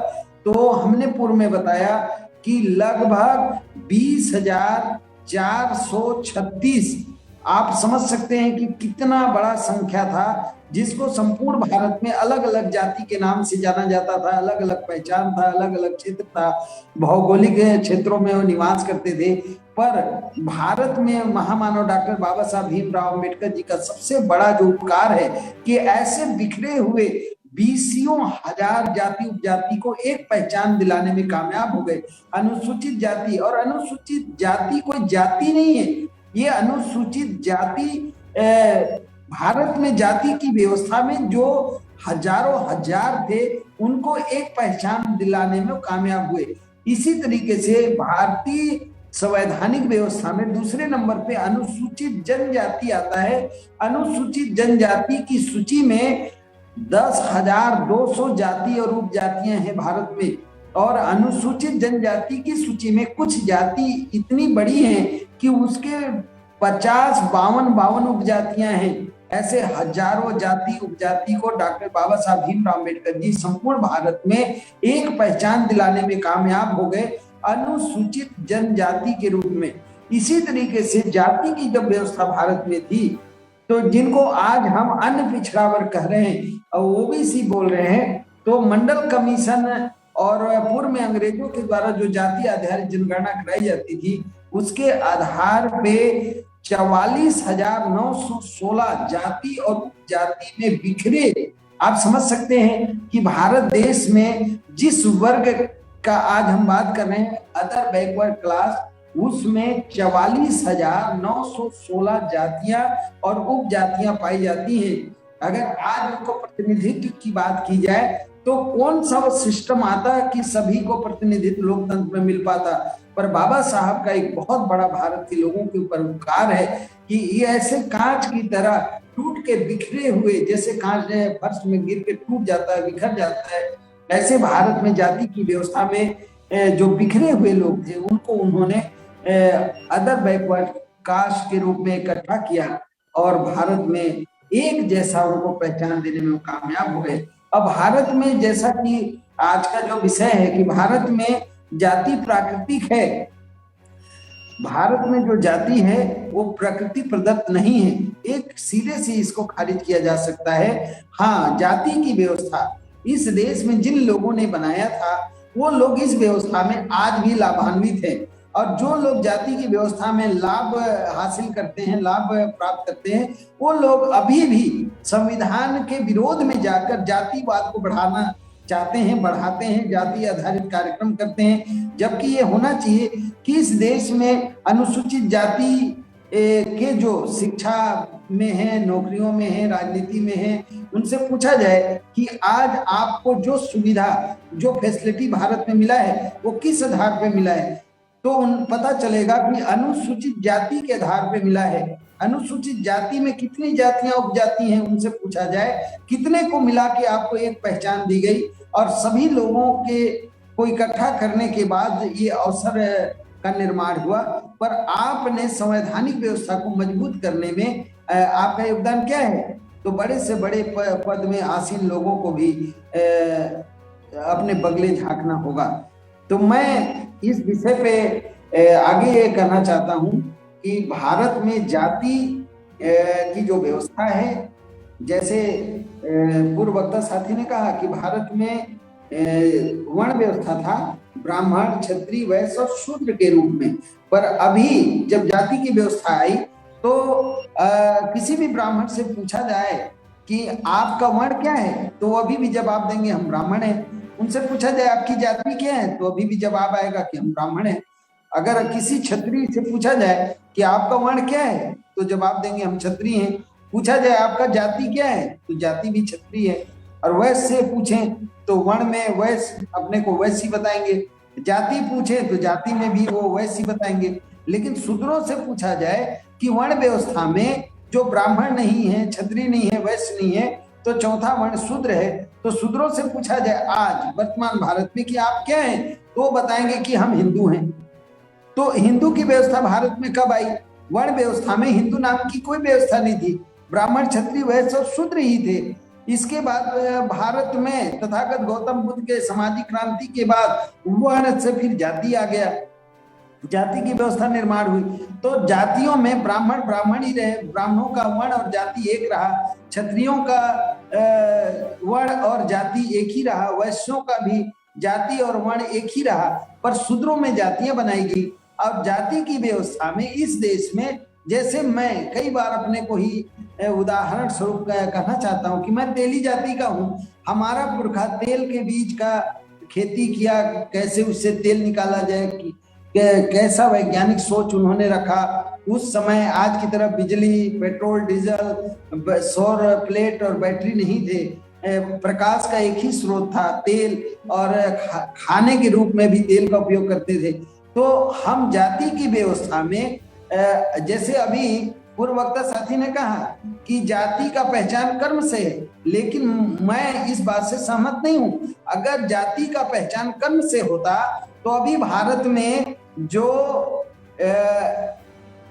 तो हमने पूर्व में बताया कि लगभग 20,436, आप समझ सकते हैं कि कितना बड़ा संख्या था, जिसको संपूर्ण भारत में अलग अलग जाति के नाम से जाना जाता था, अलग अलग पहचान था, अलग अलग क्षेत्र था, भौगोलिक क्षेत्रों में वो निवास करते थे। पर भारत में महामानव डॉक्टर बाबा साहब भीमराव अंबेडकर जी का सबसे बड़ा जो उपकार है कि ऐसे बिखरे हुए 20,000 जाति उपजाति को एक पहचान दिलाने में कामयाब हो गए। अनुसूचित जाति, और अनुसूचित जाति कोई जाति नहीं है, ये अनुसूचित जाति भारत में जाति की व्यवस्था में जो हजारों हजार थे उनको एक पहचान दिलाने में कामयाब हुए। इसी तरीके से भारतीय संवैधानिक व्यवस्था में दूसरे नंबर पे अनुसूचित जनजाति आता है। अनुसूचित जनजाति की सूची में 10,200 जाति और उपजातियां हैं भारत में, और अनुसूचित जनजाति की सूची में कुछ जाति इतनी बड़ी हैं कि उसके 52 उपजातियां हैं। ऐसे हजारों जाति उपजाति को डॉक्टर बाबा साहब भीमराव अंबेडकर जी संपूर्ण भारत में एक पहचान दिलाने में कामयाब हो गए, अनुसूचित जनजाति के रूप में। इसी तरीके से जाति की जब व्यवस्था भारत में थी, तो जिनको आज हम अन्य पिछड़ा वर्ग कह रहे हैं और ओबीसी बोल रहे हैं, तो मंडल कमीशन और पूर्व में अंग्रेजों के द्वारा जो जाति आधारित जनगणना कराई जाती थी, उसके आधार पे 44,916 जाति और उपजाति में बिखरे आप समझ सकते हैं कि भारत देश में जिस वर्ग का आज हम बात कर रहे हैं, अदर बैकवर्ड क्लास, उसमें 44,916 जातियां और उपजातियां पाई जाती हैं। अगर आज उनको प्रतिनिधित्व की बात की जाए तो कौन सा वो सिस्टम आता कि सभी को प्रतिनिधित्व लोकतंत्र में मिल पाता। पर बाबा साहब का एक बहुत बड़ा भारत के लोगों के ऊपर उपकार है कि ये ऐसे कांच की तरह टूट के बिखरे हुए, जैसे कांच फर्श में गिर के टूट जाता है, बिखर जाता है, ऐसे भारत में जाति की व्यवस्था में जो बिखरे हुए लोग थे उनको उन्होंने अदर बैकवर्ड कास्ट के रूप में इकट्ठा किया और भारत में एक जैसा उनको पहचान देने में कामयाब हो गए। अब भारत में, जैसा कि आज का जो विषय है कि भारत में जाति प्राकृतिक है, भारत में जो जाति है वो प्रकृति प्रदत्त नहीं है, एक सीधे से इसको खारिज किया जा सकता है। हाँ, जाति की व्यवस्था इस देश में जिन लोगों ने बनाया था वो लोग इस व्यवस्था में आज भी लाभान्वित हैं, और जो लोग जाति की व्यवस्था में लाभ हासिल करते हैं, लाभ प्राप्त करते हैं, वो लोग अभी भी संविधान के विरोध में जाकर जातिवाद को बढ़ाना चाहते हैं, बढ़ाते हैं, जाति आधारित कार्यक्रम करते हैं। जबकि ये होना चाहिए कि इस देश में अनुसूचित जाति के जो शिक्षा में है, नौकरियों में है, राजनीति में है, उनसे पूछा जाए कि आज आपको जो सुविधा, जो फैसिलिटी भारत में मिला है वो किस आधार पे मिला है, तो पता चलेगा कि अनुसूचित जाति के आधार पे मिला है। अनुसूचित जाति में कितनी जातियां उपजाति हैं उनसे पूछा जाए, कितने को मिला के आपको एक पहचान दी गई, और सभी लोगों के को इकट्ठा करने के बाद ये अवसर का निर्माण हुआ। पर आपने संवैधानिक व्यवस्था को मजबूत करने में आपका योगदान क्या है? तो बड़े से बड़े पद में आसीन लोगों को भी अपने बगले झांकना होगा। तो मैं इस विषय पे आगे ये कहना चाहता हूँ कि भारत में जाति की जो व्यवस्था है, जैसे पूर्व वक्ता साथी ने कहा कि भारत में वर्ण व्यवस्था था, ब्राह्मण, क्षत्रिय, वैश्य और शूद्र के रूप में। पर अभी जब जाति की व्यवस्था आई तो किसी भी ब्राह्मण से पूछा जाए कि आपका वर्ण क्या है, तो अभी भी जवाब देंगे हम ब्राह्मण हैं। उनसे पूछा जाए आपकी जाति क्या है, तो अभी भी जवाब आएगा कि हम ब्राह्मण हैं। अगर किसी क्षत्रिय से पूछा जाए कि आपका वर्ण क्या है, तो जवाब देंगे हम क्षत्रिय हैं। पूछा जाए आपका जाति क्या है, तो जाति भी क्षत्रिय है। और वैश्य से पूछें तो वर्ण में वैश्य अपने को वैश्य बताएंगे, जाति पूछे तो जाति में भी वो वैश्य बताएंगे। लेकिन शूद्रों से पूछा जाए कि वर्ण व्यवस्था में जो ब्राह्मण नहीं है, क्षत्रिय नहीं है, वैश्य नहीं है, तो चौथा वर्ण शूद्र है। तो शूद्रों से पूछा जाए आज वर्तमान भारत में कि आप क्या हैं, तो बताएंगे कि हम हिंदू हैं। तो हिंदू की व्यवस्था भारत में कब आई? वर्ण व्यवस्था में हिंदू नाम की कोई व्यवस्था नहीं थी, ब्राह्मण, क्षत्रिय, वैश्य और शूद्र ही थे। इसके बाद भारत में तथागत गौतम बुद्ध के सामाजिक क्रांति के बाद वर्ण से फिर जाति आ गया, जाति की व्यवस्था निर्माण हुई। तो जातियों में ब्राह्मण ब्राह्मण ही रहे, ब्राह्मणों का वर्ण और जाति एक रहा, क्षत्रियों का वर्ण और जाति एक ही रहा, वैश्यों का भी जाति और वर्ण एक ही रहा। पर शूद्रों में जातियां बनाई गई। और जाति की व्यवस्था में इस देश में, जैसे मैं कई बार अपने को ही उदाहरण स्वरूप कहना चाहता हूं कि मैं तेली जाति का हूं। हमारा पुरखा तेल के बीज का खेती किया, कैसे उससे तेल निकाला जाए, कैसा वैज्ञानिक सोच उन्होंने रखा। उस समय आज की तरह बिजली, पेट्रोल, डीजल, सौर प्लेट और बैटरी नहीं थे। प्रकाश का एक ही स्रोत था, तेल, और खाने के रूप में भी तेल का उपयोग करते थे। तो हम जाति की व्यवस्था में, जैसे अभी पूर्व वक्ता साथी ने कहा कि जाति का पहचान कर्म से है, लेकिन मैं इस बात से सहमत नहीं हूं। अगर जाति का पहचान कर्म से होता तो अभी भारत में जो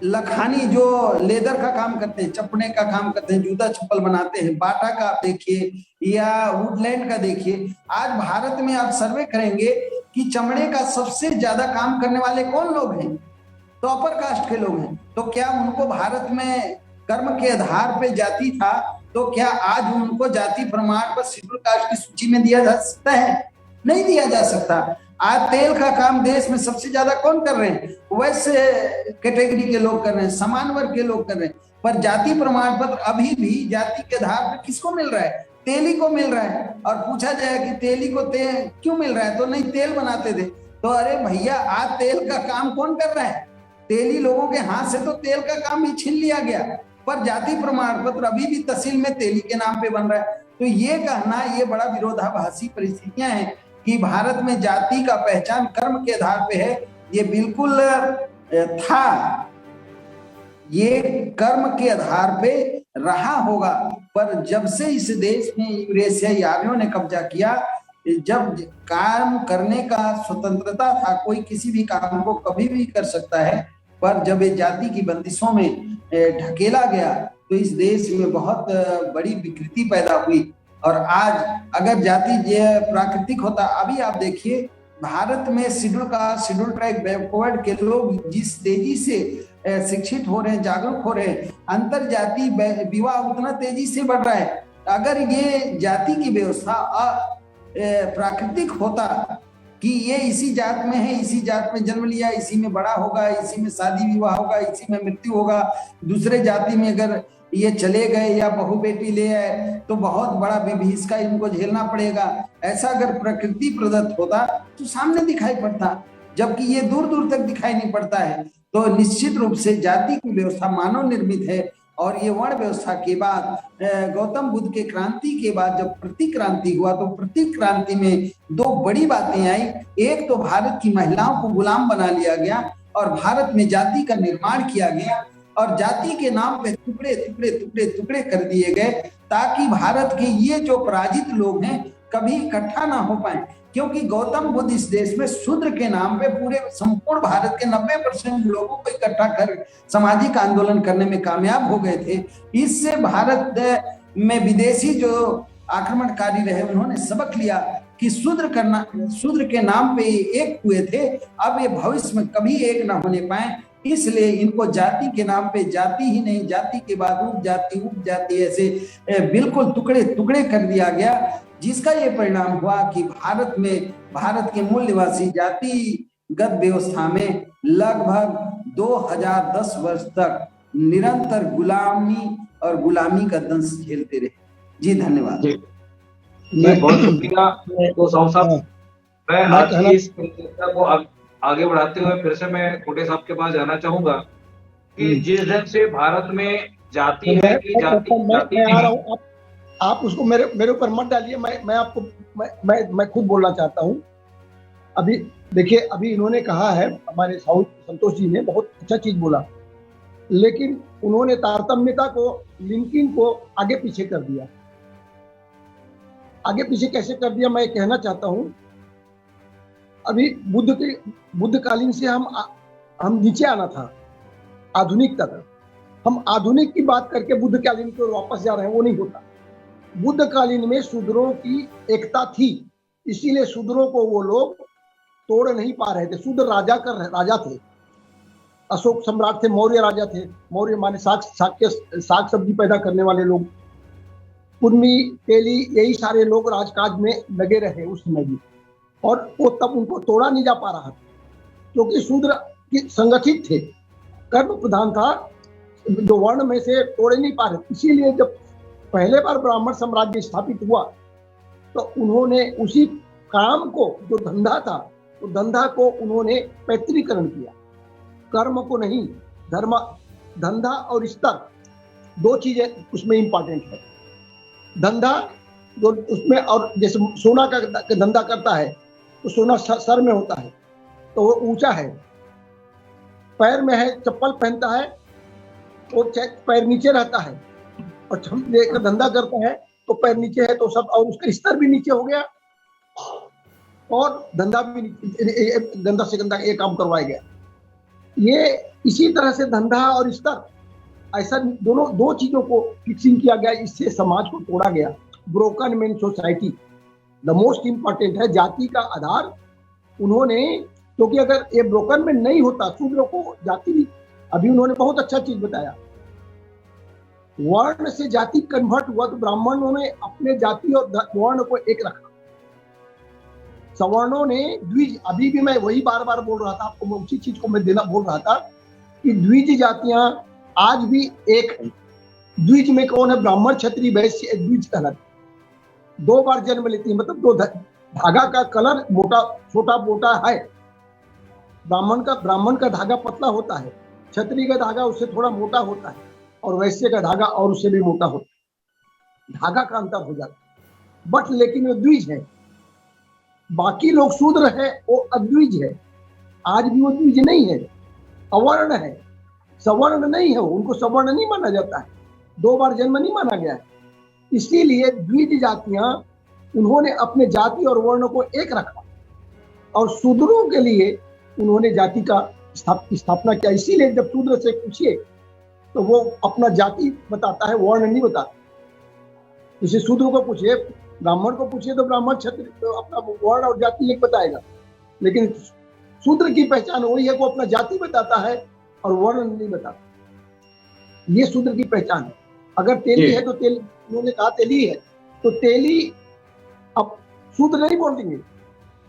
लखानी, जो लेदर का काम करते हैं, चपने का काम करते हैं, जूता चप्पल बनाते हैं, बाटा का आप देखिए या वुडलैंड का देखिए। आज भारत में आप सर्वे करेंगे कि चमड़े का सबसे ज्यादा काम करने वाले कौन लोग हैं, तो अपर कास्ट के लोग हैं। तो क्या उनको भारत में कर्म के आधार पे जाति था, तो क्या आज उनको जाति प्रमाण पर शेड्यूल कास्ट की सूची में दिया जा सकता है? नहीं दिया जा सकता। आज तेल का काम देश में सबसे ज्यादा कौन कर रहे हैं? वैसे कैटेगरी के लोग कर रहे हैं, समान वर्ग के लोग कर रहे हैं। पर जाति प्रमाण पत्र अभी भी जाति के आधार पर किसको मिल रहा है? तेली को मिल रहा है, और पूछा जाए कि तेली को क्यों मिल रहा है, तो नहीं, तेल बनाते थे। तो अरे भैया, आज तेल का काम कौन कर रहा है? तेली लोगों के हाथ से तो तेल का काम ही छीन लिया गया, पर जाति प्रमाण पत्र अभी भी तहसील में तेली के नाम पे बन रहा है। तो ये कहना, ये बड़ा विरोधाभासी परिस्थितियां हैं कि भारत में जाति का पहचान कर्म के आधार पे है, ये बिल्कुल था, ये कर्म के आधार पे रहा होगा। पर जब से इस देश में यूरेशियाई आर्यों ने कब्जा किया, जब काम करने का स्वतंत्रता था, कोई किसी भी काम को कभी भी कर सकता है, पर जब ये जाति की बंदिशों में ढकेला गया तो इस देश में बहुत बड़ी विकृति पैदा हुई। और आज अगर जाति प्राकृतिक होता, अभी आप देखिए भारत में शेड्यूल ट्राइब बैकवर्ड के लोग जिस तेजी से शिक्षित हो रहे हैं, जागरूक हो रहे हैं, अंतर जाति विवाह उतना तेजी से बढ़ रहा है। अगर ये जाति की व्यवस्था प्राकृतिक होता कि ये इसी जात में है, इसी जात में जन्म लिया, इसी में बड़ा होगा, इसी में शादी विवाह होगा, इसी में मृत्यु होगा, दूसरे जाति में अगर ये चले गए या बहू बेटी ले आए तो बहुत बड़ा विभीषिका इनको झेलना पड़ेगा, ऐसा अगर प्रकृति प्रदत्त होता तो सामने दिखाई पड़ता, जबकि ये दूर दूर तक दिखाई नहीं पड़ता है। तो निश्चित रूप से जाति की व्यवस्था मानव निर्मित है, और ये वर्ण व्यवस्था के बाद गौतम बुद्ध के क्रांति के बाद जब प्रतिक्रांति हुआ, तो प्रतिक्रांति में दो बड़ी बातें आई। एक तो भारत की महिलाओं को गुलाम बना लिया गया, और भारत में जाति का निर्माण किया गया, और जाति के नाम पे टुकड़े टुकड़े टुकड़े टुकड़े कर दिए गए, ताकि भारत के ये जो पराजित लोग हैं कभी इकट्ठा ना हो पाए। क्योंकि गौतम बुद्ध इस देश में शूद्र के नाम पे पूरे संपूर्ण भारत के 90% लोगों को इकट्ठा कर सामाजिक आंदोलन करने में कामयाब हो गए थे। इससे भारत में विदेशी जो आक्रमणकारी रहे, उन्होंने सबक लिया कि शूद्र के नाम पे एक हुए थे, अब ये भविष्य में कभी एक ना होने पाए, इसलिए इनको जाति के नाम पे जाति ही नहीं, जाति के बाद उपजाति ऐसे बिल्कुल टुकड़े टुकड़े कर दिया गया, जिसका ये परिणाम हुआ कि भारत के मूल निवासी जातिगत व्यवस्था में लगभग 2010 वर्ष तक निरंतर गुलामी का दंश झेलते रहे। जी धन्यवाद। बहुत शुक्रिया साहब। मैं आज की इस चर्चा को आगे बढ़ाते हुए फिर से मैं खोटे साहब के पास जाना चाहूंगा कि जिस दिन से भारत में जाति है कि जाति नहीं, आप उसको मेरे ऊपर मत डालिए। मैं आपको मैं खुद बोलना चाहता हूँ। अभी देखिए, अभी इन्होंने कहा है, हमारे संतोष जी ने बहुत अच्छा चीज बोला, लेकिन उन्होंने तारतम्यता को, लिंकिंग को आगे पीछे कर दिया। आगे पीछे कैसे कर दिया, मैं कहना चाहता हूँ। अभी बुद्ध कालीन से हम नीचे आना था, आधुनिक तक। हम आधुनिक की बात करके बुद्ध कालीन को वापस जा रहे हैं, वो नहीं होता। बुद्ध कालीन में शूद्रों की एकता थी, इसीलिए शूद्रों को वो लोग तोड़ नहीं पा रहे थे। शूद्र राजा थे, अशोक सम्राट थे, मौर्य राजा थे। मौर्य माने साग सब्जी पैदा करने वाले लोग, कुर्मी, तेली, यही सारे लोग राजकाज में लगे रहे उस समय भी, और वो तब उनको तोड़ा नहीं जा पा रहा था, क्योंकि शूद्र संगठित थे, कर्म प्रधान था, जो वर्ण में से तोड़े नहीं पा रहे। इसीलिए जब पहले बार ब्राह्मण साम्राज्य स्थापित हुआ, तो उन्होंने उसी काम को, जो धंधा था, तो धंधा को उन्होंने पैतृकरण किया, कर्म को नहीं। धंधा और स्तर, दो चीजें उसमें इंपॉर्टेंट है। धंधा जो उसमें, और जैसे सोना का धंधा करता है तो सोना सर में होता है, तो वो ऊंचा है। पैर में है, चप्पल पहनता है, वो पैर नीचे रहता है, और लेकर धंधा करता है तो पैर नीचे है, तो सब, और उसका स्तर भी नीचे हो गया, और धंधा भी गंदा से गंदा एक काम करवाया गया। ये इसी तरह से धंधा और स्तर, ऐसा दो चीजों को फिक्सिंग किया गया, इससे समाज को तोड़ा गया। Broken man society the most important है, जाति का आधार उन्होंने, क्योंकि अगर ये ब्रोकन मैन नहीं होता, शूद्रों को जाति भी, अभी उन्होंने बहुत अच्छा चीज बताया, वर्ण से जाति कन्वर्ट हुआ, तो ब्राह्मणों ने अपने जाति और वर्ण को एक रखा। सवर्णों ने द्विज, अभी भी मैं वही बार बार बोल रहा था आपको, मैं उसी चीज को मैं बोल रहा था कि द्विज जातियां आज भी एक है। द्विज में कौन है? ब्राह्मण, क्षत्रिय, वैश्य, द्विज कहलाते। 2 बार जन्म लेती है, मतलब धागा का कलर मोटा छोटा मोटा है। ब्राह्मण का धागा पतला होता है, क्षत्रिय का धागा उससे थोड़ा मोटा होता है, और वैश्य का धागा और उससे भी मोटा होता है। धागा का अंतर हो जाता है, बट लेकिन वो द्विज है। बाकी लोग शूद्र है, वो अद्विज है। आज भी वो द्विज नहीं है, अवर्ण है, सवर्ण नहीं है, उनको सवर्ण नहीं माना जाता है, 2 बार जन्म नहीं माना गया है। इसीलिए द्विज जातियां, उन्होंने अपने जाति और वर्ण को एक रखा, और शूद्रों के लिए उन्होंने जाति का स्थापना किया। इसीलिए जब शूद्र से पूछिए तो वो अपना जाति बताता है, वर्ण नहीं बताता। जैसे शूद्र को पूछिए, ब्राह्मण को पूछिए तो ब्राह्मण क्षत्रिय तो अपना वर्ण और जाति एक बताएगा, लेकिन शूद्र की पहचान वही है, वो अपना जाति बताता है और वर्ण नहीं बताता। ये शूद्र की पहचान है। अगर तेली है तो तेली, उन्होंने कहा तेली है तो तेली, अब शूद्र नहीं बोल देंगे।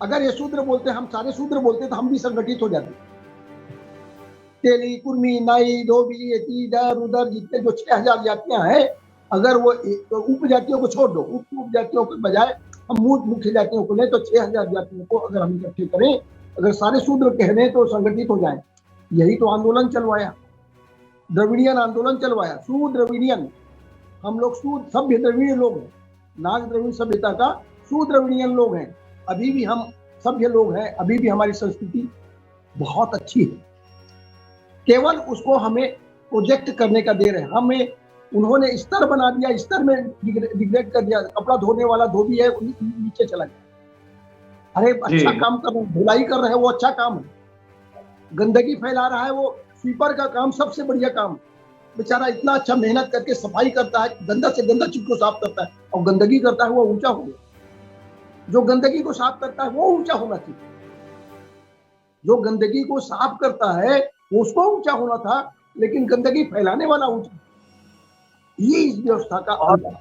अगर ये शूद्र बोलते, हम सारे शूद्र बोलते तो हम भी संगठित हो जाते। तेली, कुर्मी, नाई, धोबी, इधर उधर जितने जो 6000 जातियां हैं, अगर वो उप जातियों को छोड़ दो, उप जातियों के बजाय हम मुख्य जातियों को लें तो 6000 जातियों को अगर हम इकट्ठे करें, अगर सारे शूद्र कह रहे तो संगठित हो जाए। यही तो आंदोलन चलवाया, द्रविडियन आंदोलन चलवाया, शूद्रविडियन। हम लोग सभ्य द्रविड़ लोग हैं, नाग द्रविड़ सभ्यता का शूद्रविडियन लोग हैं। अभी भी हम सभ्य लोग हैं, अभी भी हमारी संस्कृति बहुत अच्छी है। केवल उसको हमें प्रोजेक्ट करने का देर है। हमें उन्होंने स्तर बना दिया, स्तर में डिग्रेड कर दिया। कपड़ा धोने वाला धोबी है, नीचे चला गया। अरे अच्छा काम कर रहे हैं, धुलाई कर रहे हैं, वो अच्छा काम है। गंदगी फैला रहा है, वो स्वीपर का काम सबसे बढ़िया काम। बेचारा इतना अच्छा मेहनत करके सफाई करता है, गंदा से गंदा चीज को साफ करता है, और गंदगी करता है वो ऊंचा हो गया। जो गंदगी को साफ करता है वो ऊंचा होना चाहिए। जो गंदगी को साफ करता है वो उसको ऊंचा होना था, लेकिन गंदगी फैलाने वाला ऊंचा। ये इस व्यवस्था का अंतर।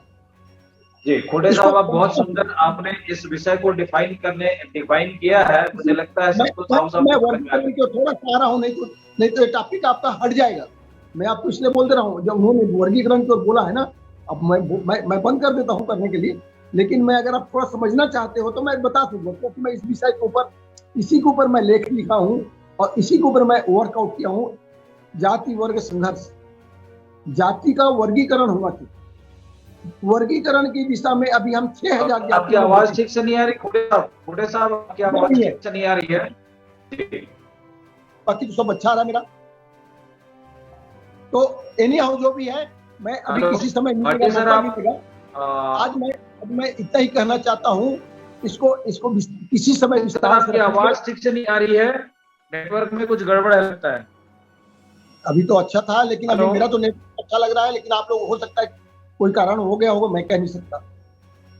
जी खोटे साहब, आप बहुत सुंदर आपने इस विषय को डिफाइन किया है। मुझे लगता है सबको मैं वर्गीकरण को थोड़ा चाह रहा हूँ, नहीं तो टॉपिक आपका हट जाएगा। मैं आपको इसलिए बोल दे रहा हूँ, जब उन्होंने वर्गीकरण को बोला है ना, अब मैं बंद कर देता हूँ करने के लिए। लेकिन मैं, अगर आप थोड़ा समझना चाहते हो तो मैं बता दूंगा, क्योंकि मैं इस विषय के ऊपर, इसी के ऊपर मैं लेख लिखा हूँ और इसी के ऊपर मैं वर्कआउट किया हूँ। जाति वर्ग संघर्ष, जाति का वर्गीकरण होना चाहिए। वर्गीकरण की दिशा में अभी हम 6000 आपकी आवाज ठीक से नहीं आ रही खोटे साहब, आपकी आवाज ठीक से नहीं आ रही है। बाकी तो सब अच्छा रहा मेरा। तो एनी हाउ जो भी है, मैं अभी किसी समय आज मैं इतना ही कहना चाहता हूँ। इसको किसी समय विस्तार से। आवाज ठीक से नहीं आ रही है, नेटवर्क में कुछ गड़बड़ है लगता है। अभी तो अच्छा था, लेकिन अभी मेरा तो नेटवर्क अच्छा लग रहा है, लेकिन आप लोग हो सकता है कोई कारण हो गया होगा, मैं कह नहीं सकता।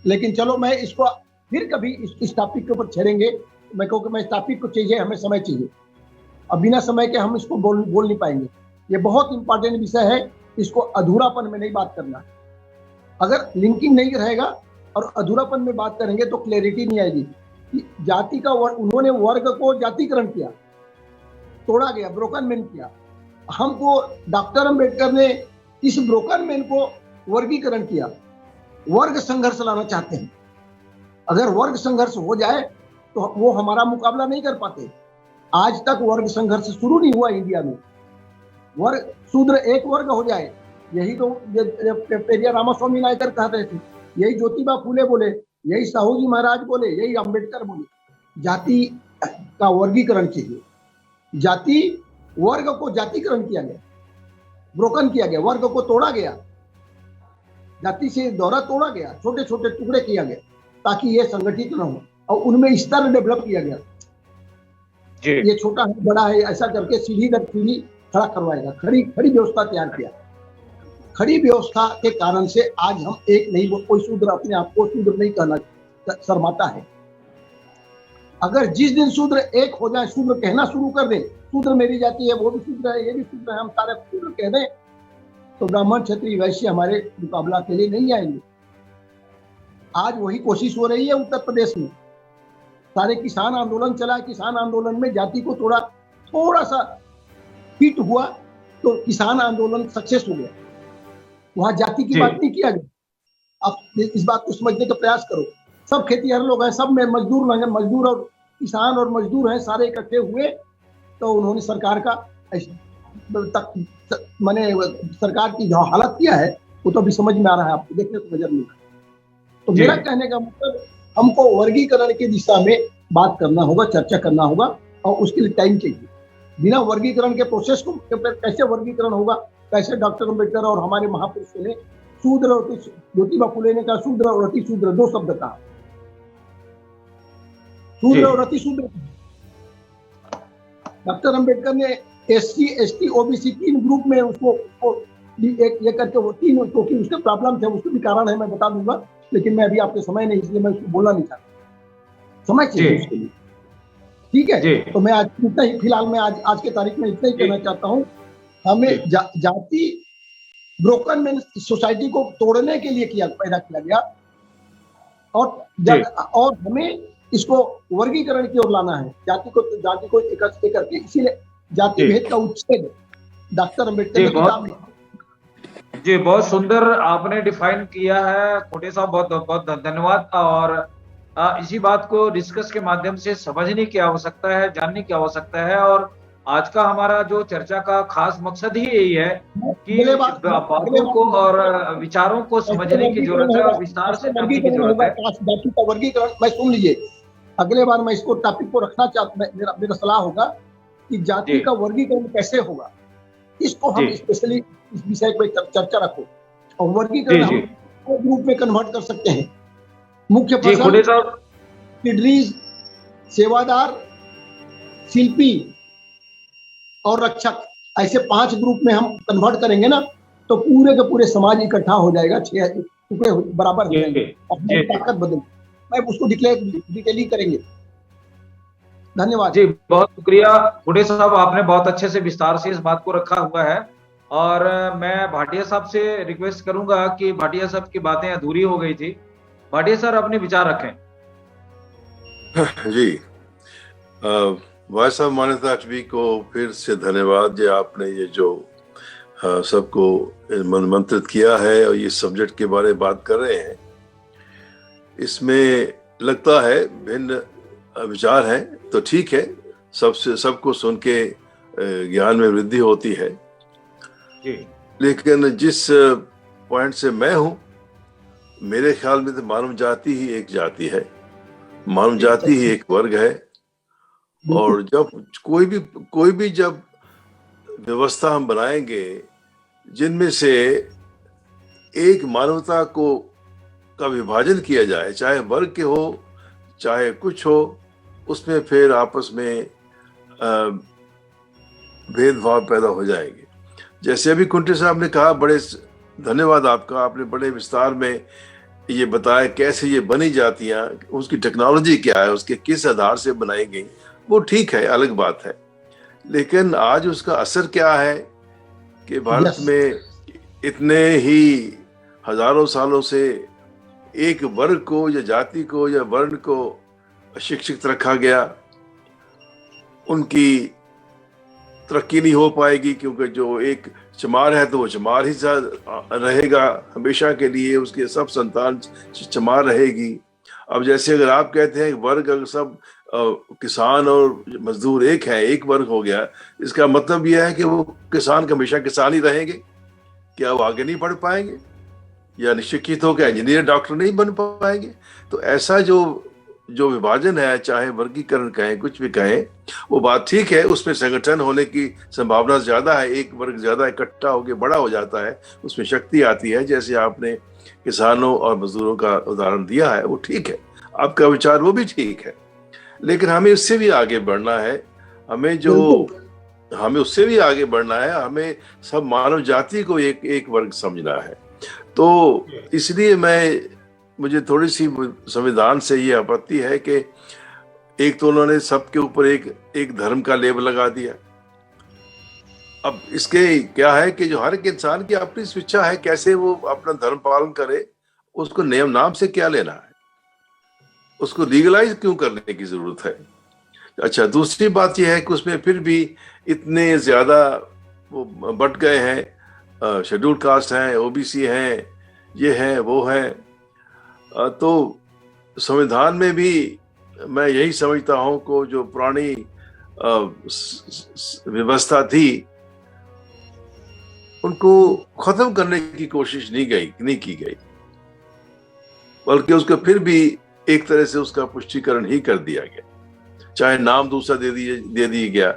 लेकिन चलो, मैं इसको फिर कभी इस टॉपिक के ऊपर छेड़ेंगे। मैं कहूँ कि मैं इस टॉपिक को चाहिए, हमें समय चाहिए। अब बिना समय के हम इसको बोल नहीं पाएंगे। ये बहुत इंपॉर्टेंट विषय है, इसको अधूरापन में नहीं बात करना। अगर लिंकिंग नहीं रहेगा और अधूरापन में बात करेंगे तो क्लैरिटी नहीं आएगी कि जाति का उन्होंने वर्ग को जातिकरण किया, तोड़ा गया, ब्रोकन मैन किया। हमको डॉक्टर अंबेडकर ने इस ब्रोकन मैन को वर्गीकरण किया। वर्ग संघर्ष लाना चाहते हैं। अगर वर्ग संघर्ष हो जाए तो वो हमारा मुकाबला नहीं कर पाते। आज तक वर्ग संघर्ष शुरू नहीं हुआ इंडिया में। वर्ग शूद्र एक वर्ग हो जाए, यही तो पेरिया रामास्वामी नायकर कहते थे, यही ज्योतिबा फूले बोले, यही साहू जी महाराज बोले, यही अंबेडकर बोले। जाति का वर्गीकरण चाहिए। जाति वर्ग को जातिकरण किया गया, ब्रोकन किया गया, वर्ग को तोड़ा गया, जाति से दौरा तोड़ा गया, छोटे छोटे टुकड़े किया गया ताकि ये संगठित न हो, और उनमें स्तर डेवलप किया गया। ये छोटा है, बड़ा है, ऐसा करके सीढ़ी दर सीढ़ी खड़ा करवाएगा। खड़ी व्यवस्था तैयार किया। खड़ी व्यवस्था के कारण से आज हम एक नहीं, कोई शूद्र अपने आप को शूद्र नहीं कहना शर्माता है। अगर जिस दिन शूद्र एक हो जाए, शूद्र कहना शुरू कर दे, शूद्र मेरी जाति है, वो भी शूद्र है, ये भी शूद्र है, हम सारे शूद्र कह दें, तो ब्राह्मण क्षत्रिय वैश्य हमारे मुकाबला के लिए नहीं आएंगे। आज वही कोशिश हो रही है उत्तर प्रदेश में। सारे किसान आंदोलन चला, किसान आंदोलन में जाति को थोड़ा सा फिट हुआ तो किसान आंदोलन सक्सेस हो गया। वहां जाति की बात नहीं किया गया। आप इस बात को समझने का प्रयास करो। सब खेतीहर लोग हैं, सब में मजदूर और किसान और मजदूर हैं, सारे इकट्ठे हुए तो उन्होंने सरकार का मैंने सरकार की जो हालत किया है वो तो अभी समझ में आ रहा है, आपको देखने को नजर मिल रहा है। तो मेरा कहने का मतलब हमको वर्गीकरण की दिशा में बात करना होगा, चर्चा करना होगा, और उसके लिए टाइम चाहिए। बिना वर्गीकरण के प्रोसेस को कैसे वर्गीकरण होगा, कैसे डॉक्टर अम्बेडकर और हमारे महापुरुषों ने शूद्र और ज्योतिबा फुले ने कहा शूद्र और अति शूद्र, दो शब्द कहा, शूद्र और अति शूद्र। डॉक्टर अम्बेडकर ने SC ST OBC 3 ग्रुप में उसको ये करके वो 3, क्योंकि उसके प्रॉब्लम थे, उसके भी कारण है, मैं बता दूंगा, लेकिन मैं अभी आपके समय नहीं, इसलिए मैं उसको बोलना नहीं चाहता, समय चाहिए उसके लिए, ठीक है। तो मैं आज इतना ही, फिलहाल मैं आज के तारीख में इतना ही कहना चाहता हूँ। हमें जाति ब्रोकन में सोसाइटी को तोड़ने के लिए पैदा किया गया, और हमें इसको वर्गीकरण की ओर लाना है, जाति को इकट्ठे करके, इसीलिए जाति भेद का उच्छेद डॉक्टर अम्बेडकर ने किताब लिखी। जी, बहुत सुंदर आपने डिफाइन किया है खोटे साहब, बहुत बहुत धन्यवाद। और इसी बात को डिस्कस के माध्यम से समझने की आवश्यकता है, जानने की आवश्यकता है, और आज का हमारा जो चर्चा का खास मकसद ही यही है कि बातों को और विचारों को समझने की जरूरत है और विस्तार से जानने की जरूरत है। जाति का वर्गीकरण, मैं सुन लीजिए, अगले बार मैं इसको टॉपिक को रखना चाहता, मेरा सलाह होगा कि जाति का वर्गीकरण कैसे होगा, इसको हम स्पेशली इस विषय पर चर्चा रखो, और वर्गीकरण हम ग्रुप में कन्वर्ट कर सकते हैं। मुख्य फसल, किडरीज, सेवादार, शिल्पी और रक्षक, ऐसे 5 ग्रुप में हम कन्वर्ट करेंगे ना, तो पूरे के पूरे समाज इकट्ठा हो जाएगा, 6 टुकड़े बराबर हो जाएंगे, अपनी ताकत बदल, मैं उसको डिटेलिंग करेंगे। धन्यवाद जी, बहुत शुक्रिया खुड़े साहब, आपने बहुत अच्छे से विस्तार से इस बात को रखा हुआ है। और मैं भाटिया साहब से रिक्वेस्ट करूंगा कि भाटिया साहब की बातें अधूरी हो गई थी, भाटिया सर अपने विचार रखें। जी, वॉइस ऑफ मान्यता टीवी को फिर से धन्यवाद, जो आपने ये जो सबको मंत्रित किया है और ये सब्जेक्ट के बारे में बात कर रहे हैं। इसमें लगता है भिन्न विचार हैं, तो ठीक है, सबको सुन के ज्ञान में वृद्धि होती है। जी। लेकिन जिस पॉइंट से मैं हूं, मेरे ख्याल में तो मानव जाति ही एक जाति है, मानव जाति ही एक वर्ग है। और जब कोई भी जब व्यवस्था हम बनाएंगे जिनमें से एक मानवता का विभाजन किया जाए, चाहे वर्ग के हो चाहे कुछ हो, उसमें फिर आपस में भेदभाव पैदा हो जाएंगे। जैसे अभी कुंटे साहब ने कहा, बड़े धन्यवाद आपका, आपने बड़े विस्तार में ये बताया कैसे ये बनी जातियां, उसकी टेक्नोलॉजी क्या है, उसके किस आधार से बनाई गई, वो ठीक है, अलग बात है। लेकिन आज उसका असर क्या है कि भारत में इतने ही हजारों सालों से एक वर्ग को या जाति को या वर्ण को अशिक्षित रखा गया, उनकी तरक्की नहीं हो पाएगी, क्योंकि जो एक चमार है तो वो चमार ही रहेगा हमेशा के लिए, उसके सब संतान चमार रहेगी। अब जैसे अगर आप कहते हैं वर्ग, अगर सब किसान और मजदूर एक है, एक वर्ग हो गया, इसका मतलब यह है कि वो किसान हमेशा किसान ही रहेंगे, क्या वो आगे नहीं बढ़ पाएंगे, या निश्चित हो के इंजीनियर डॉक्टर नहीं बन पाएंगे। तो ऐसा जो विभाजन है, चाहे वर्गीकरण कहें कुछ भी कहें, वो बात ठीक है, उसमें संगठन होने की संभावना ज्यादा है, एक वर्ग ज्यादा इकट्ठा होकर बड़ा हो जाता है, उसमें शक्ति आती है। जैसे आपने किसानों और मजदूरों का उदाहरण दिया है, वो ठीक है, आपका विचार वो भी ठीक है, लेकिन हमें उससे भी आगे बढ़ना है। हमें उससे भी आगे बढ़ना है, हमें सब मानव जाति को एक वर्ग समझना है। तो इसलिए मुझे थोड़ी सी संविधान से ये आपत्ति है कि एक तो उन्होंने सबके ऊपर एक धर्म का लेबल लगा दिया। अब इसके क्या है कि जो हर एक इंसान की अपनी स्वेच्छा है, कैसे वो अपना धर्म पालन करे, उसको नियम नाम से क्या लेना है, उसको लीगलाइज क्यों करने की जरूरत है। अच्छा, दूसरी बात यह है कि उसमें फिर भी इतने ज्यादा वो बट गए हैं, शेड्यूल कास्ट हैं, ओबीसी हैं, ये हैं वो हैं, तो संविधान में भी मैं यही समझता हूं को जो पुरानी व्यवस्था थी उनको खत्म करने की कोशिश नहीं की गई, बल्कि उसको फिर भी एक तरह से उसका पुष्टिकरण ही कर दिया गया। चाहे नाम दूसरा दे दिया गया।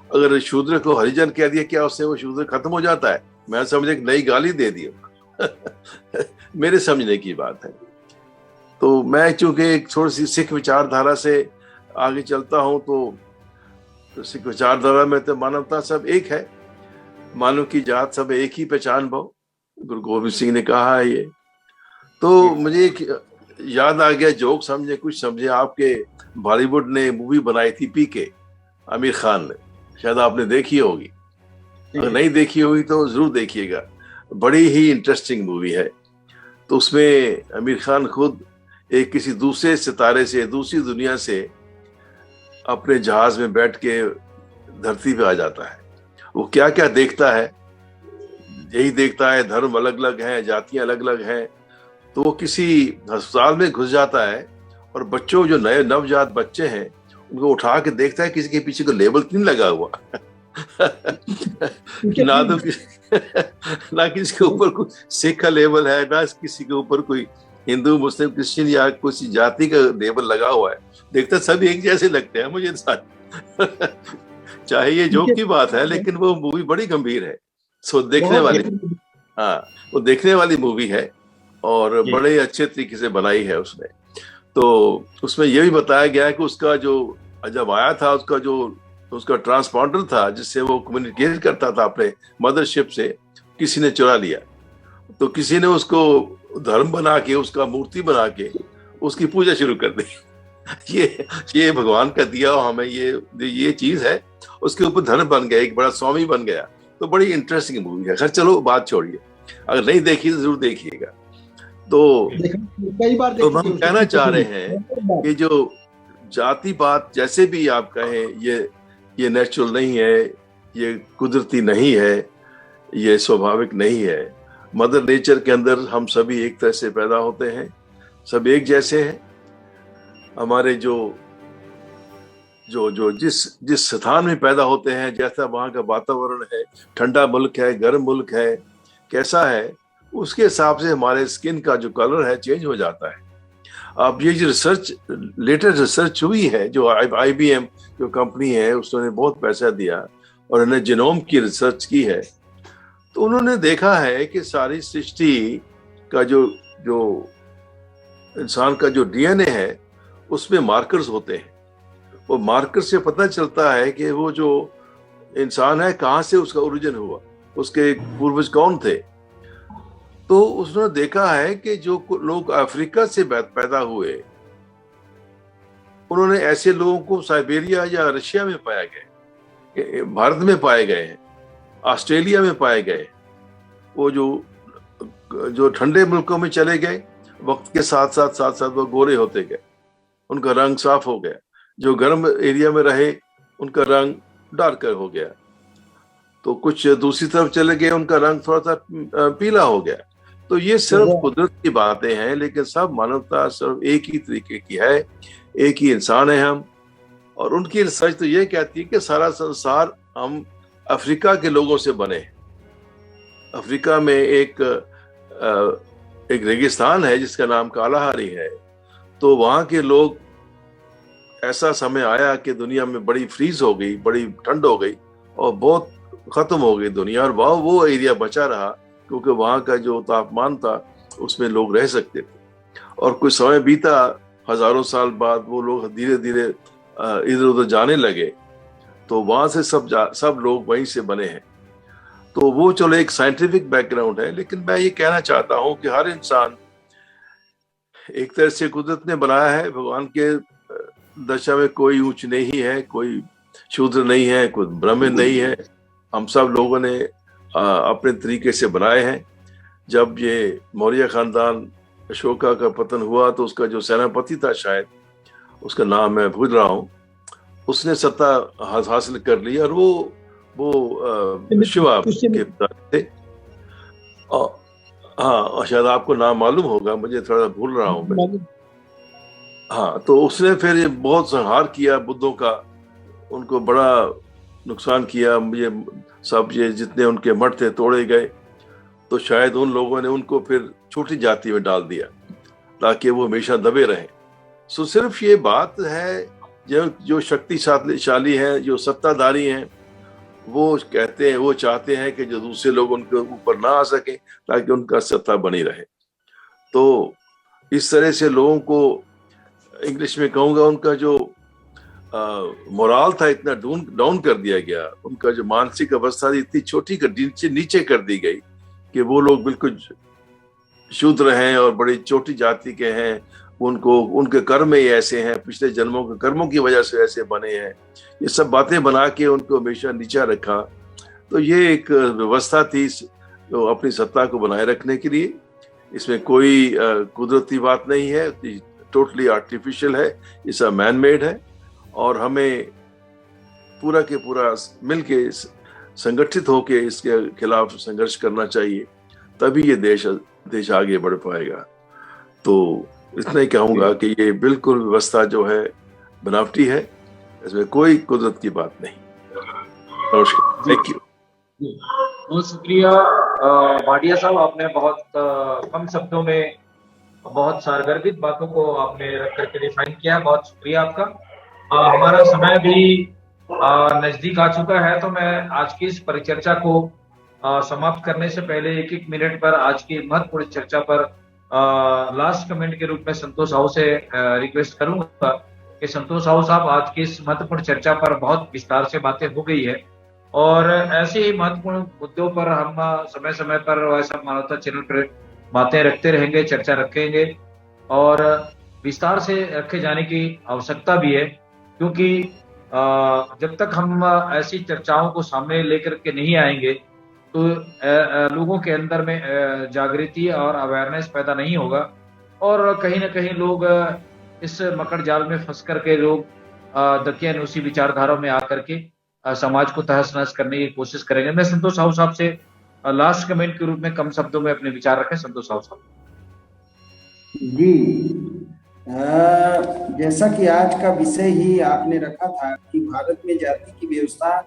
अगर शूद्र को हरिजन कह दिया, क्या उससे वो शूद्र खत्म हो जाता है? मैं समझे एक नई गाली दे दी मेरे समझने की बात है। तो मैं चूंकि एक थोड़ी सी सिख विचारधारा से आगे चलता हूं, तो सिख विचारधारा में तो मानवता सब एक है, मानव की जात सब एक ही पहचान भाव, गुरु गोविंद सिंह ने कहा है ये। तो मुझे एक याद आ गया, जोक समझे कुछ समझे, आपके बॉलीवुड ने मूवी बनाई थी पीके, आमिर खान ने, शायद आपने देखी होगी। अगर नहीं देखी होगी तो जरूर देखिएगा, बड़ी ही इंटरेस्टिंग मूवी है। तो उसमें आमिर खान खुद एक किसी दूसरे सितारे से, दूसरी दुनिया से अपने जहाज में बैठ के धरती पे आ जाता है। वो क्या क्या देखता है, यही देखता है धर्म अलग अलग हैं, जातियां अलग अलग हैं। तो वो किसी अस्पताल में घुस जाता है और बच्चों, जो नए नवजात बच्चे हैं, उनको उठा के देखता है किसी के पीछे को लेबल क्यों लगा हुआ ना तो ना किसी के ऊपर कोई सिख का लेबल है, ना किसी के ऊपर कोई हिंदू मुस्लिम क्रिश्चियन या किसी जाति का लेबल लगा हुआ है। देखते सब एक जैसे लगते हैं मुझे इंसान चाहे ये जोक की बात है, लेकिन वो मूवी बड़ी गंभीर है। सो देखने वाली, हाँ, वो देखने वाली मूवी है और बड़े अच्छे तरीके से बनाई है उसने। तो उसमें ये भी बताया गया है कि उसका जो जब आया था, उसका ट्रांसपॉन्डर था जिससे वो कम्युनिकेट करता था अपने मदरशिप से, किसी ने चुरा लिया। तो किसी ने उसको धर्म बना के, उसका मूर्ति बना के उसकी पूजा शुरू कर दी ये भगवान का दिया हमें ये चीज है, उसके ऊपर धर्म बन गया, एक बड़ा स्वामी बन गया। तो बड़ी इंटरेस्टिंग मूवी है। खैर चलो बात छोड़िए, अगर नहीं देखी तो जरूर देखिएगा। तो कई बार तो हम कहना चाह रहे हैं कि जो जाति बात जैसे भी आप कहें, ये नेचुरल नहीं है, ये कुदरती नहीं है, ये स्वाभाविक नहीं है। मदर नेचर के अंदर हम सभी एक तरह से पैदा होते हैं, सब एक जैसे हैं। हमारे जो जिस स्थान में पैदा होते हैं, जैसा वहाँ का वातावरण है, ठंडा मुल्क है, गर्म मुल्क है, कैसा है, उसके हिसाब से हमारे स्किन का जो कलर है चेंज हो जाता है। अब ये जो लेटेस्ट रिसर्च हुई है, जो IBM जो कंपनी है, उसने बहुत पैसा दिया और उन्होंने जीनोम की रिसर्च की है। तो उन्होंने देखा है कि सारी सृष्टि का जो इंसान का जो DNA है उसमें मार्कर्स होते हैं। वो मार्कर से पता चलता है कि वो जो इंसान है कहाँ से उसका ओरिजिन हुआ, उसके पूर्वज कौन थे। तो उसने देखा है कि जो लोग अफ्रीका से पैदा हुए, उन्होंने ऐसे लोगों को साइबेरिया या रशिया में पाया गया, भारत में पाए गए हैं, ऑस्ट्रेलिया में पाए गए। वो जो ठंडे मुल्कों में चले गए, वक्त के साथ साथ वो गोरे होते गए, उनका रंग साफ हो गया। जो गर्म एरिया में रहे, उनका रंग डार्कर हो गया। तो कुछ दूसरी तरफ चले गए, उनका रंग थोड़ा सा पीला हो गया। तो ये सिर्फ कुदरत की बातें हैं, लेकिन सब मानवता सिर्फ एक ही तरीके की है, एक ही इंसान है हम। और उनकी रिसर्च तो ये कहती है कि सारा संसार हम अफ्रीका के लोगों से बने हैं। अफ्रीका में एक रेगिस्तान है जिसका नाम कालाहारी है। तो वहाँ के लोग, ऐसा समय आया कि दुनिया में बड़ी फ्रीज हो गई, बड़ी ठंड हो गई और बहुत खत्म हो गई दुनिया, और वो एरिया बचा रहा क्योंकि वहाँ का जो तापमान था उसमें लोग रह सकते थे। और कुछ समय बीता, हजारों साल बाद वो लोग धीरे धीरे इधर उधर जाने लगे। तो वहाँ से सब लोग वहीं से बने हैं। तो वो चलो एक साइंटिफिक बैकग्राउंड है, लेकिन मैं ये कहना चाहता हूँ कि हर इंसान एक तरह से कुदरत ने बनाया है। भगवान के दशा में कोई ऊंच नहीं है, कोई शूद्र नहीं है, कोई ब्राह्मण नहीं है। हम सब लोगों ने अपने तरीके से बनाए हैं। जब ये मौर्य खानदान अशोका का पतन हुआ तो उसका जो सेनापति था, शायद उसका नाम मैं भूल रहा हूँ, उसने सत्ता हासिल कर ली और वो शिवा के पिता थे। हाँ, और शायद आपको नाम मालूम होगा, मुझे थोड़ा भूल रहा हूँ मैं। हाँ, तो उसने फिर ये बहुत संहार किया बुद्धों का, उनको बड़ा नुकसान किया। मुझे सब ये जितने उनके मठ थे तोड़े गए। तो शायद उन लोगों ने उनको फिर छोटी जाति में डाल दिया ताकि वो हमेशा दबे रहें। सो सिर्फ ये बात है, जो शक्तिशाली है, जो सत्ताधारी हैं, वो कहते हैं, वो चाहते हैं कि जो दूसरे लोग उनके ऊपर ना आ सके ताकि उनका सत्ता बनी रहे। तो इस तरह से लोगों को, इंग्लिश में कहूँगा, उनका जो मोराल था इतना डाउन कर दिया गया, उनका जो मानसिक अवस्था थी इतनी छोटी नीचे कर दी गई कि वो लोग बिल्कुल शूद्र हैं और बड़ी छोटी जाति के हैं। उनको उनके कर्म ही ऐसे हैं, पिछले जन्मों के कर्मों की वजह से ऐसे बने हैं। ये सब बातें बना के उनको हमेशा नीचा रखा। तो ये एक व्यवस्था थी जो अपनी सत्ता को बनाए रखने के लिए। इसमें कोई कुदरती बात नहीं है, टोटली आर्टिफिशियल है, ये सब मैन मेड है। और हमें पूरा के पूरा मिलके संगठित होके इसके खिलाफ संघर्ष करना चाहिए, तभी ये देश आगे बढ़ पाएगा। तो इतना ही कहूंगा कि ये बिल्कुल व्यवस्था जो है बनावटी है, इसमें कोई कुदरत की बात नहीं। नमस्कार, थैंक यू। बहुत शुक्रिया भाटिया साहब, आपने बहुत कम शब्दों में बहुत सारगर्भित बातों को आपने रख करके डिफाइन किया। बहुत शुक्रिया आपका। हमारा समय भी नजदीक आ चुका है, तो मैं आज की इस परिचर्चा को समाप्त करने से पहले एक मिनट पर आज की महत्वपूर्ण चर्चा पर लास्ट कमेंट के रूप में संतोष साहू से रिक्वेस्ट करूंगा कि संतोष साहू साहब, आज की इस महत्वपूर्ण चर्चा पर बहुत विस्तार से बातें हो गई है और ऐसे ही महत्वपूर्ण मुद्दों पर हम समय समय पर वैसा मानवता चैनल पर बातें रखते रहेंगे, चर्चा रखेंगे और विस्तार से रखे जाने की आवश्यकता भी है, क्योंकि जब तक हम ऐसी चर्चाओं को सामने लेकर के नहीं आएंगे तो लोगों के अंदर में जागृति और अवेयरनेस पैदा नहीं होगा और कहीं ना कहीं लोग इस मकड़ जाल में फंस करके लोग दकियानूसी विचारधारा में आकर के समाज को तहस नहस करने की कोशिश करेंगे। मैं संतोष साहू साहब से लास्ट कमेंट के रूप में कम शब्दों में अपने विचार रखें। संतोष साहू साहब जी, जैसा कि आज का विषय ही आपने रखा था कि भारत में जाति की व्यवस्था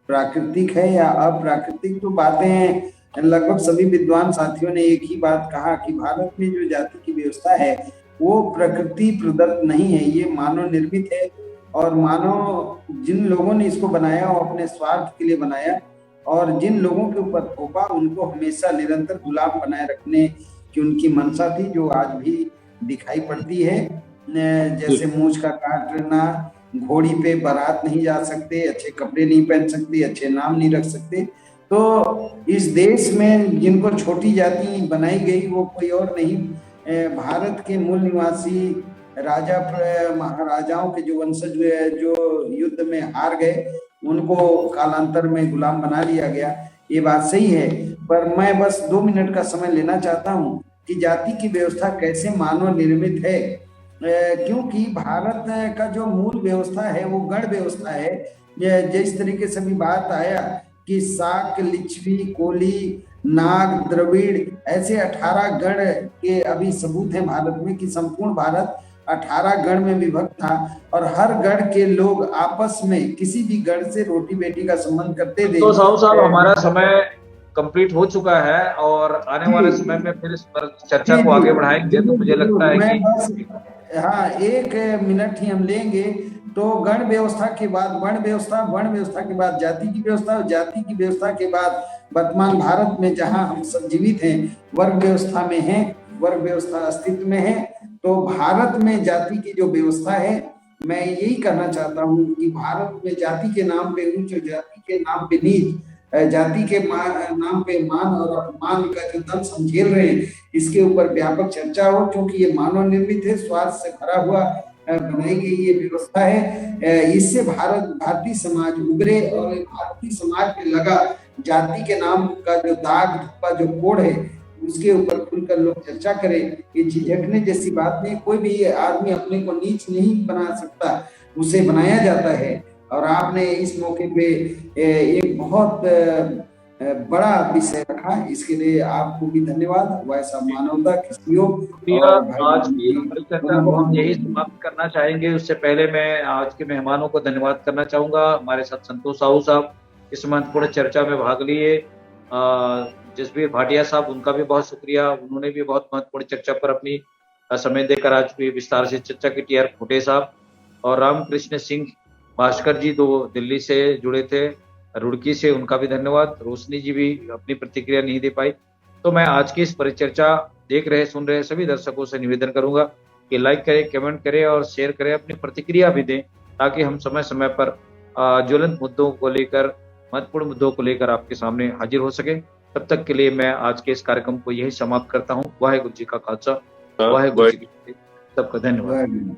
प्राकृतिक है या अप्राकृतिक, तो बातें लगभग सभी विद्वान साथियों ने एक ही बात कहा कि भारत में जो जाति की व्यवस्था है वो प्रकृति प्रदत्त नहीं है, ये मानव निर्मित है और मानव जिन लोगों ने इसको बनाया वो अपने स्वार्थ के लिए बनाया और जिन लोगों के ऊपर थोपा उनको हमेशा निरंतर गुलाम बनाए रखने की उनकी मंशा थी, जो आज भी दिखाई पड़ती है। जैसे मूंछ का काटना, घोड़ी पे बारात नहीं जा सकते, अच्छे कपड़े नहीं पहन सकते, अच्छे नाम नहीं रख सकते। तो इस देश में जिनको छोटी जाति बनाई गई वो कोई और नहीं, भारत के मूल निवासी राजा महाराजाओं के जो वंशज जो युद्ध में हार गए उनको कालांतर में गुलाम बना लिया गया। ये बात सही है, पर मैं बस 2 मिनट का समय लेना चाहता हूँ कि जाति की व्यवस्था कैसे मानव निर्मित है, क्योंकि भारत का जो मूल व्यवस्था है वो गण व्यवस्था है। जिस तरीके से भी बात आया कि शाक, लिच्छवी, कोली, नाग, द्रविड़, ऐसे 18 गण के अभी सबूत हैं भारत में कि संपूर्ण भारत 18 गण में विभक्त था और हर गण के लोग आपस में किसी भी गण से रोटी बेटी का संबंध करते थे। तो साहब हमारा समय कंप्लीट हो चुका है और आने वाले समय में फिर इस पर चर्चा को आगे बढ़ाएंगे। तो मुझे लगता है कि हाँ, 1 मिनट ही हम लेंगे। तो गण व्यवस्था के बाद वर्ण व्यवस्था, वर्ण व्यवस्था के बाद जाति की व्यवस्था और जाति की व्यवस्था के बाद वर्तमान भारत में जहां हम सब जीवित हैं वर्ग व्यवस्था में हैं, वर्ग व्यवस्था अस्तित्व में है। तो भारत में जाति की जो व्यवस्था है, मैं यही कहना चाहता हूँ कि भारत में जाति के नाम पे ऊंच और जाति के नाम पे नीच, जाति के नाम पे मान और अपमान का जो दंश हम झेल रहे हैं इसके ऊपर व्यापक चर्चा हो, क्योंकि ये मानव निर्मित है, स्वार्थ से भरा हुआ बनाई गई ये व्यवस्था है। इससे भारतीय समाज उभरे और भारतीय समाज पे लगा जाति के नाम का जो दाग धब्बा जो कोड है उसके ऊपर खुलकर लोग चर्चा करें। ये झिझकने जैसी बात नहीं, कोई भी आदमी अपने को नीच नहीं बना सकता, उसे बनाया जाता है। और आपने इस मौके पे एक बहुत बड़ा विषय रखा, इसके लिए आपको भी धन्यवाद। वैसा मानवता की सहयोग शुक्रिया। और भाई आज की जी परिचर्चा को हम यही समाप्त करना चाहेंगे। उससे पहले मैं आज के मेहमानों को धन्यवाद करना चाहूंगा। हमारे साथ संतोष साहू साहब इस महत्वपूर्ण चर्चा में भाग लिए। जसबीर भाटिया साहब, उनका भी बहुत शुक्रिया, उन्होंने भी बहुत महत्वपूर्ण चर्चा पर अपनी समय देकर आज भी विस्तार से चर्चा की। टी.आर. खोटे साहब और रामकृष्ण सिंह भास्कर जी, दो दिल्ली से जुड़े थे, रुड़की से, उनका भी धन्यवाद। रोशनी जी भी अपनी प्रतिक्रिया नहीं दे पाई। तो मैं आज की इस परिचर्चा देख रहे सुन रहे सभी दर्शकों से निवेदन करूंगा कि लाइक करें, कमेंट करें और शेयर करें, अपनी प्रतिक्रिया भी दें, ताकि हम समय समय पर ज्वलंत मुद्दों को लेकर, महत्वपूर्ण मुद्दों को लेकर आपके सामने हाजिर हो सके। तब तक के लिए मैं आज के इस कार्यक्रम को यही समाप्त करता हूँ। वाहेगुरु जी का खालसा, वाहेगुरु जी की फतेह। सबका धन्यवाद।